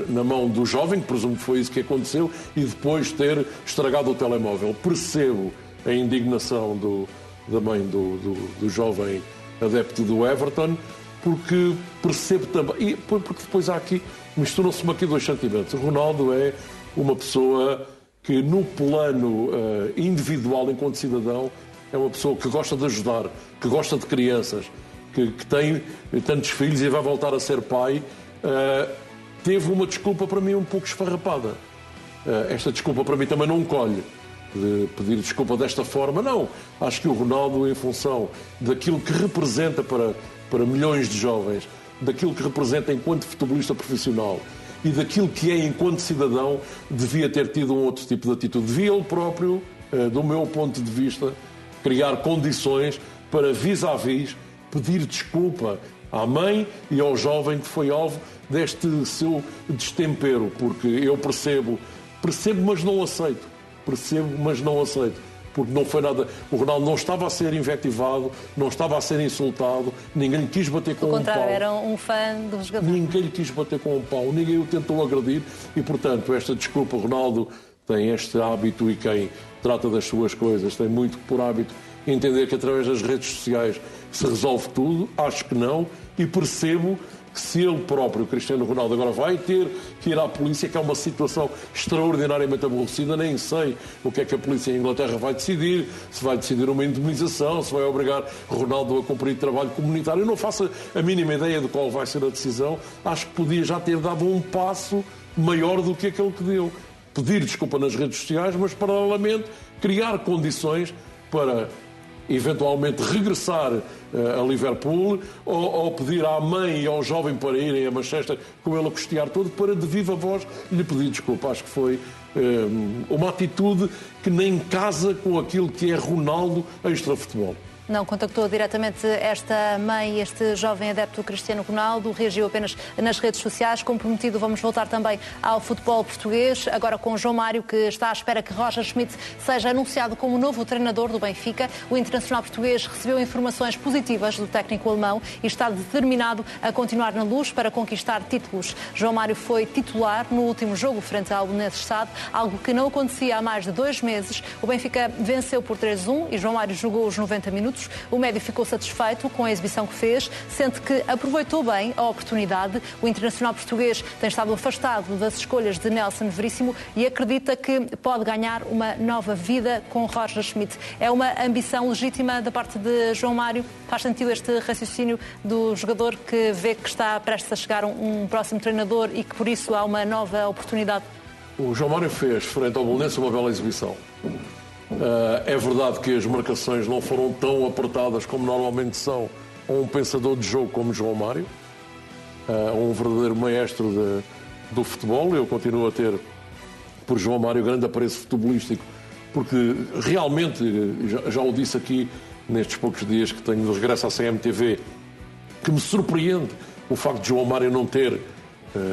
Speaker 3: na mão do jovem, que presumo que foi isso que aconteceu, e depois ter estragado o telemóvel. Percebo a indignação da mãe do jovem adepto do Everton, porque percebo também, e porque depois há aqui, misturam-se-me aqui dois sentimentos. O Ronaldo é uma pessoa que, no plano individual, enquanto cidadão, é uma pessoa que gosta de ajudar, que gosta de crianças, que tem tantos filhos e vai voltar a ser pai. Teve uma desculpa para mim um pouco esfarrapada. Esta desculpa para mim também não colhe. De pedir desculpa desta forma, não. Acho que o Ronaldo, em função daquilo que representa para milhões de jovens, daquilo que representa enquanto futebolista profissional e daquilo que é enquanto cidadão, devia ter tido um outro tipo de atitude. Devia ele próprio, do meu ponto de vista, criar condições para vis-à-vis pedir desculpa à mãe e ao jovem que foi alvo deste seu destempero, porque eu percebo, mas não aceito. Porque não foi nada. O Ronaldo não estava a ser invectivado, não estava a ser insultado, ninguém lhe quis bater com um pau.
Speaker 2: Pelo contrário, era um fã do jogador.
Speaker 3: Ninguém lhe quis bater com um pau, ninguém o tentou agredir e, portanto, esta desculpa, Ronaldo tem este hábito, e quem trata das suas coisas tem muito por hábito entender que através das redes sociais se resolve tudo. Acho que não, e percebo que se ele próprio, Cristiano Ronaldo, agora vai ter que ir à polícia, que é uma situação extraordinariamente aborrecida, nem sei o que é que a polícia em Inglaterra vai decidir, se vai decidir uma indemnização, se vai obrigar Ronaldo a cumprir trabalho comunitário. Eu não faço a mínima ideia de qual vai ser a decisão. Acho que podia já ter dado um passo maior do que aquele que deu. Pedir desculpa nas redes sociais, mas paralelamente criar condições para eventualmente regressar a Liverpool, ou pedir à mãe e ao jovem para irem a Manchester com ele a custear tudo, para de viva voz lhe pedir desculpa. Acho que foi uma atitude que nem casa com aquilo que é Ronaldo extra-futebol.
Speaker 2: Não contactou diretamente esta mãe, este jovem adepto do Cristiano Ronaldo, reagiu apenas nas redes sociais. Como prometido, vamos voltar também ao futebol português, agora com João Mário, que está à espera que Roger Schmidt seja anunciado como novo treinador do Benfica. O internacional português recebeu informações positivas do técnico alemão e está determinado a continuar na luz para conquistar títulos. João Mário foi titular no último jogo frente ao Belenenses SAD, algo que não acontecia há mais de 2 meses. O Benfica venceu por 3-1 e João Mário jogou os 90 minutos. O médio ficou satisfeito com a exibição que fez, sente que aproveitou bem a oportunidade. O internacional português tem estado afastado das escolhas de Nelson Veríssimo e acredita que pode ganhar uma nova vida com Roger Schmidt. É uma ambição legítima da parte de João Mário? Faz sentido este raciocínio do jogador que vê que está prestes a chegar um próximo treinador e que por isso há uma nova oportunidade?
Speaker 3: O João Mário fez, frente ao Belenenses, uma bela exibição. É verdade que as marcações não foram tão apertadas como normalmente são a um pensador de jogo como João Mário, um verdadeiro maestro do futebol. Eu continuo a ter, por João Mário, grande apreço futebolístico, porque realmente, já o disse aqui nestes poucos dias que tenho de regresso à CMTV, que me surpreende o facto de João Mário não ter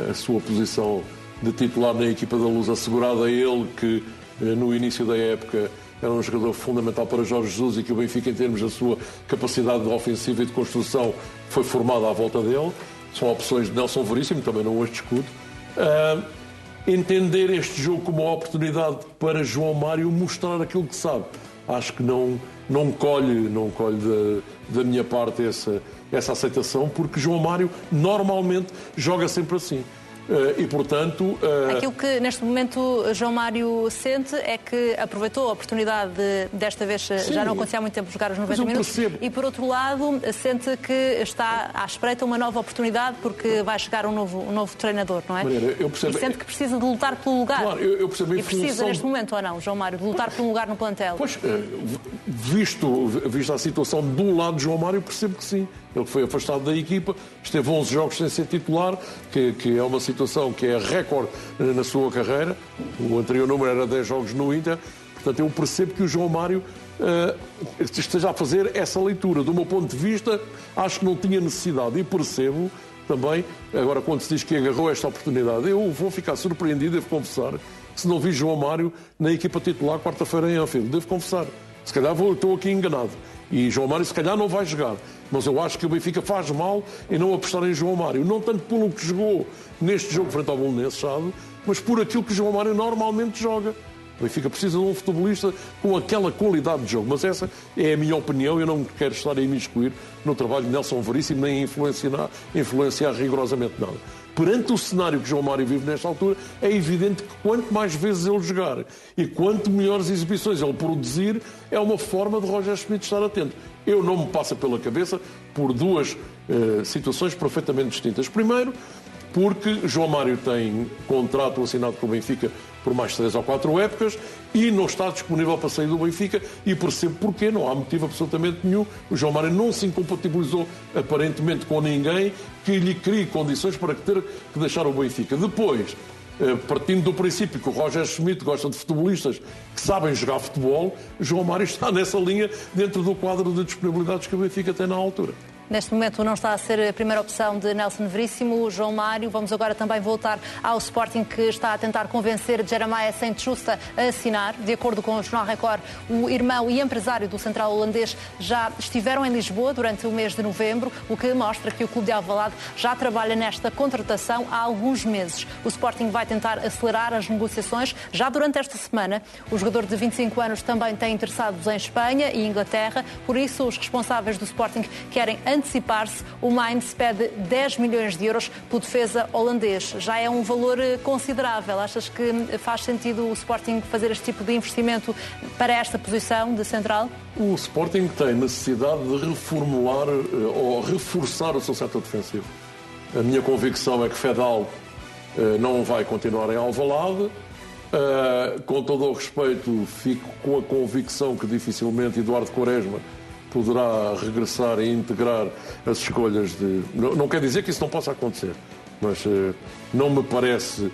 Speaker 3: a sua posição de titular na equipa da Luz assegurada a ele, que no início da época era um jogador fundamental para Jorge Jesus e que o Benfica, em termos da sua capacidade ofensiva e de construção, foi formado à volta dele. São opções de Nelson Veríssimo, também não as discuto. Entender este jogo como uma oportunidade para João Mário mostrar aquilo que sabe. acho que não colhe da minha parte essa aceitação, porque João Mário normalmente joga sempre assim. E, portanto...
Speaker 2: Aquilo que neste momento João Mário sente é que aproveitou a oportunidade desta vez, sim, já não acontecia há muito tempo, jogar os 90 minutos, e por outro lado sente que está à espreita uma nova oportunidade porque vai chegar um novo treinador, não é?
Speaker 3: Mariana, eu percebo...
Speaker 2: E sente que precisa de lutar pelo lugar.
Speaker 3: Claro, eu percebo.
Speaker 2: E precisa neste momento, ou não, João Mário, de lutar por um lugar no plantel?
Speaker 3: Pois, visto a situação do lado de João Mário, percebo que sim. Ele foi afastado da equipa, esteve 11 jogos sem ser titular, que é uma situação que é recorde na sua carreira. O anterior número era 10 jogos no Inter. Portanto, eu percebo que o João Mário esteja a fazer essa leitura. Do meu ponto de vista, acho que não tinha necessidade. E percebo também, agora quando se diz que agarrou esta oportunidade, eu vou ficar surpreendido, devo confessar, se não vi João Mário na equipa titular quarta-feira em Anfield. Devo confessar. Se calhar estou aqui enganado. E João Mário se calhar não vai jogar. Mas eu acho que o Benfica faz mal em não apostar em João Mário. Não tanto pelo que jogou neste jogo frente ao Belenenses, sabe? Mas por aquilo que João Mário normalmente joga. O Benfica precisa de um futebolista com aquela qualidade de jogo. Mas essa é a minha opinião. Eu não quero estar a imiscuir no trabalho de Nelson Veríssimo nem influenciar rigorosamente nada. Perante o cenário que João Mário vive nesta altura, é evidente que quanto mais vezes ele jogar e quanto melhores exibições ele produzir, é uma forma de Roger Schmidt estar atento. Eu não me passa pela cabeça por duas situações perfeitamente distintas. Primeiro, porque João Mário tem contrato assinado com o Benfica por mais 3 ou 4 épocas e não está disponível para sair do Benfica, e percebo porquê, não há motivo absolutamente nenhum. O João Mário não se incompatibilizou aparentemente com ninguém que lhe crie condições para ter que deixar o Benfica. Depois, partindo do princípio que o Roger Schmidt gosta de futebolistas que sabem jogar futebol, João Mário está nessa linha dentro do quadro de disponibilidades que o Benfica tem na altura.
Speaker 2: Neste momento não está a ser a primeira opção de Nelson Veríssimo, João Mário. Vamos agora também voltar ao Sporting, que está a tentar convencer Jeremiah Saint-Justa a assinar. De acordo com o Jornal Record, o irmão e empresário do central holandês já estiveram em Lisboa durante o mês de novembro, o que mostra que o clube de Alvalade já trabalha nesta contratação há alguns meses. O Sporting vai tentar acelerar as negociações já durante esta semana. O jogador de 25 anos também tem interessados em Espanha e Inglaterra, por isso os responsáveis do Sporting querem antecipar-se. O Mainz pede 10 milhões de euros pelo defesa holandês. Já é um valor considerável. Achas que faz sentido o Sporting fazer este tipo de investimento para esta posição de central?
Speaker 3: O Sporting tem necessidade de reformular ou reforçar o seu setor defensivo. A minha convicção é que Fedal não vai continuar em Alvalade. Com todo o respeito, fico com a convicção que dificilmente Eduardo Quaresma poderá regressar e integrar as escolhas de... Não quer dizer que isso não possa acontecer, mas não me parece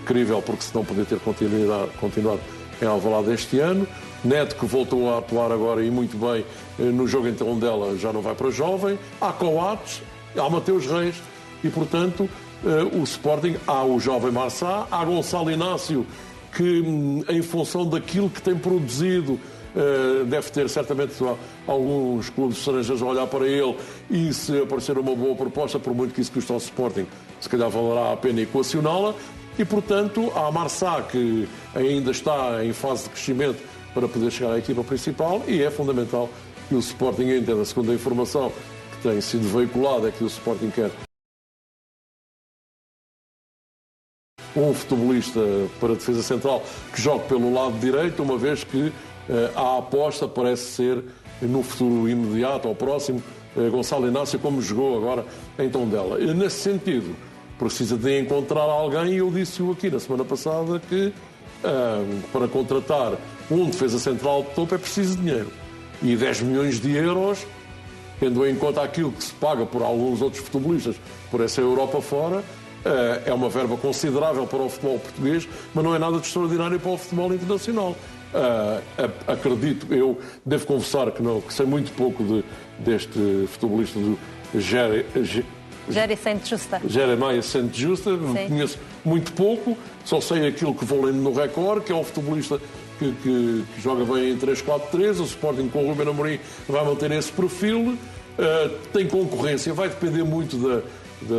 Speaker 3: crível, porque senão poder ter continuado em Alvalade este ano. Neto, que voltou a atuar agora e muito bem no jogo em Tondela, já não vai para jovem. Há Coates, há Mateus Reis e, portanto, o Sporting, há o jovem Marçá, há Gonçalo Inácio, que em função daquilo que tem produzido, deve ter certamente alguns clubes estrangeiros a olhar para ele, e se aparecer uma boa proposta, por muito que isso custe ao Sporting, se calhar valerá a pena equacioná-la. E, portanto, há Marçá, que ainda está em fase de crescimento para poder chegar à equipa principal, e é fundamental que o Sporting entenda. A segunda informação que tem sido veiculada é que o Sporting quer um futebolista para a defesa central que jogue pelo lado direito, uma vez que a aposta parece ser, no futuro imediato ou próximo, Gonçalo Inácio, como jogou agora em Tondela. Nesse sentido, precisa de encontrar alguém, e eu disse-o aqui na semana passada, que para contratar um defesa central de topo é preciso dinheiro. E 10 milhões de euros, tendo em conta aquilo que se paga por alguns outros futebolistas por essa Europa fora, é uma verba considerável para o futebol português, mas não é nada de extraordinário para o futebol internacional. Acredito, eu devo confessar que sei muito pouco deste futebolista do Jeremiah Saint-Justa, conheço muito pouco, só sei aquilo que vou lendo no Record, que é um futebolista que joga bem em 3-4-3, o Sporting com o Ruben Amorim vai manter esse perfil. tem concorrência, vai depender muito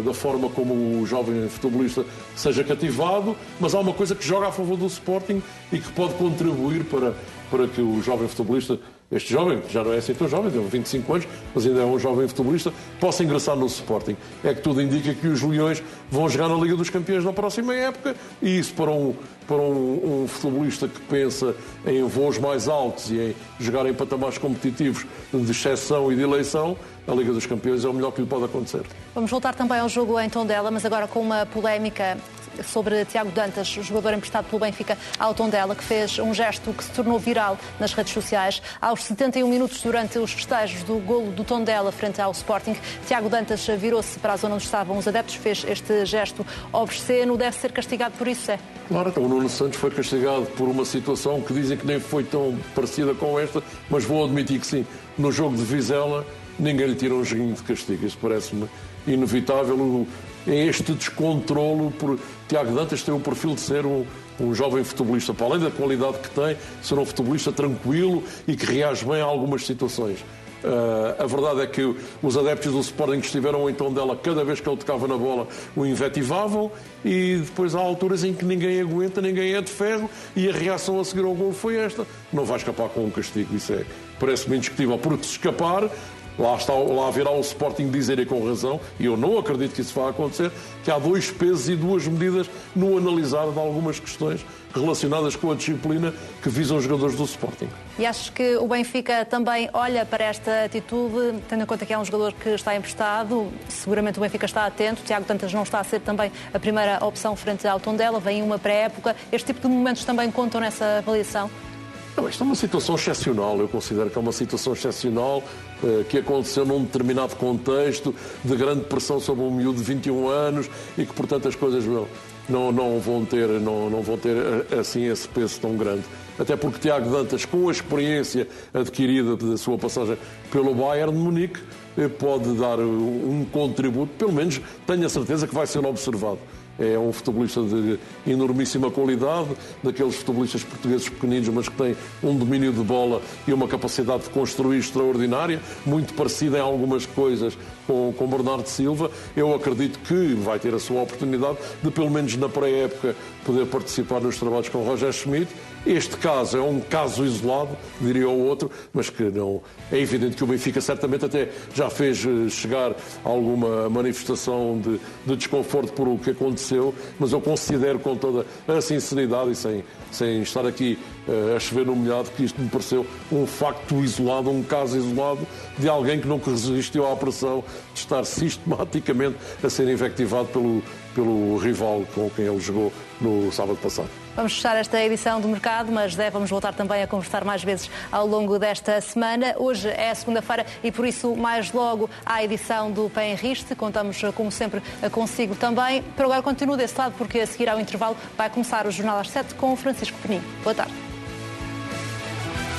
Speaker 3: da forma como o jovem futebolista seja cativado, mas há uma coisa que joga a favor do Sporting e que pode contribuir para que o jovem futebolista, este jovem, que já não é assim tão jovem, tem 25 anos, mas ainda é um jovem futebolista, possa ingressar no Sporting. É que tudo indica que os Leões vão jogar na Liga dos Campeões na próxima época, e isso para um futebolista que pensa em voos mais altos e em jogar em patamares competitivos de exceção e de eleição, a Liga dos Campeões é o melhor que lhe pode acontecer.
Speaker 2: Vamos voltar também ao jogo em Tondela, mas agora com uma polémica sobre Tiago Dantas, jogador emprestado pelo Benfica ao Tondela, que fez um gesto que se tornou viral nas redes sociais. Aos 71 minutos, durante os festejos do golo do Tondela frente ao Sporting, Tiago Dantas virou-se para a zona onde estavam os adeptos, fez este gesto obsceno. Deve ser castigado por isso, é?
Speaker 3: Claro, então o Nuno Santos foi castigado por uma situação que dizem que nem foi tão parecida com esta, mas vou admitir que sim. No jogo de Vizela, ninguém lhe tira um joguinho de castigo. Isso parece-me inevitável. Este descontrolo, por Tiago Dantas tem o perfil de ser um jovem futebolista, para além da qualidade que tem, ser um futebolista tranquilo e que reage bem a algumas situações. A verdade é que os adeptos do Sporting que estiveram em Tondela, cada vez que ele tocava na bola, o invetivavam, e depois há alturas em que ninguém aguenta, ninguém é de ferro, e a reação a seguir ao gol foi esta. Não vai escapar com um castigo, isso parece-me indiscutível, porque se escapar, lá virá o Sporting dizer, e com razão, e eu não acredito que isso vá acontecer, que há dois pesos e duas medidas no analisar de algumas questões relacionadas com a disciplina que visam os jogadores do Sporting.
Speaker 2: E achas que o Benfica também olha para esta atitude, tendo em conta que é um jogador que está emprestado? Seguramente o Benfica está atento. Tiago Dantas não está a ser também a primeira opção frente ao Tondela, vem uma pré-época. Este tipo de momentos também contam nessa avaliação?
Speaker 3: Não, isto é uma situação excepcional. Eu considero que é uma situação excepcional que aconteceu num determinado contexto de grande pressão sobre um miúdo de 21 anos e que, portanto, as coisas não vão ter assim esse peso tão grande. Até porque Tiago Dantas, com a experiência adquirida da sua passagem pelo Bayern de Munique, pode dar um contributo, pelo menos tenho a certeza que vai ser observado. É um futebolista de enormíssima qualidade, daqueles futebolistas portugueses pequeninos, mas que têm um domínio de bola e uma capacidade de construir extraordinária, muito parecida em algumas coisas com Bernardo Silva. Eu acredito que vai ter a sua oportunidade de, pelo menos na pré-época, poder participar nos trabalhos com Roger Schmidt. Este caso é um caso isolado, diria o outro, mas que não. É evidente que o Benfica certamente até já fez chegar alguma manifestação de desconforto por o que aconteceu, mas eu considero com toda a sinceridade e sem estar aqui a chover no molhado, que isto me pareceu um facto isolado, um caso isolado de alguém que nunca resistiu à pressão de estar sistematicamente a ser invectivado pelo rival com quem ele jogou no sábado passado.
Speaker 2: Vamos fechar esta edição do Mercado, mas vamos voltar também a conversar mais vezes ao longo desta semana. Hoje é segunda-feira e, por isso, mais logo à edição do Pé em Riste. Contamos, como sempre, consigo também. Por agora, continuo desse lado, porque a seguir ao intervalo vai começar o Jornal às 7 com o Francisco Peninho. Boa tarde.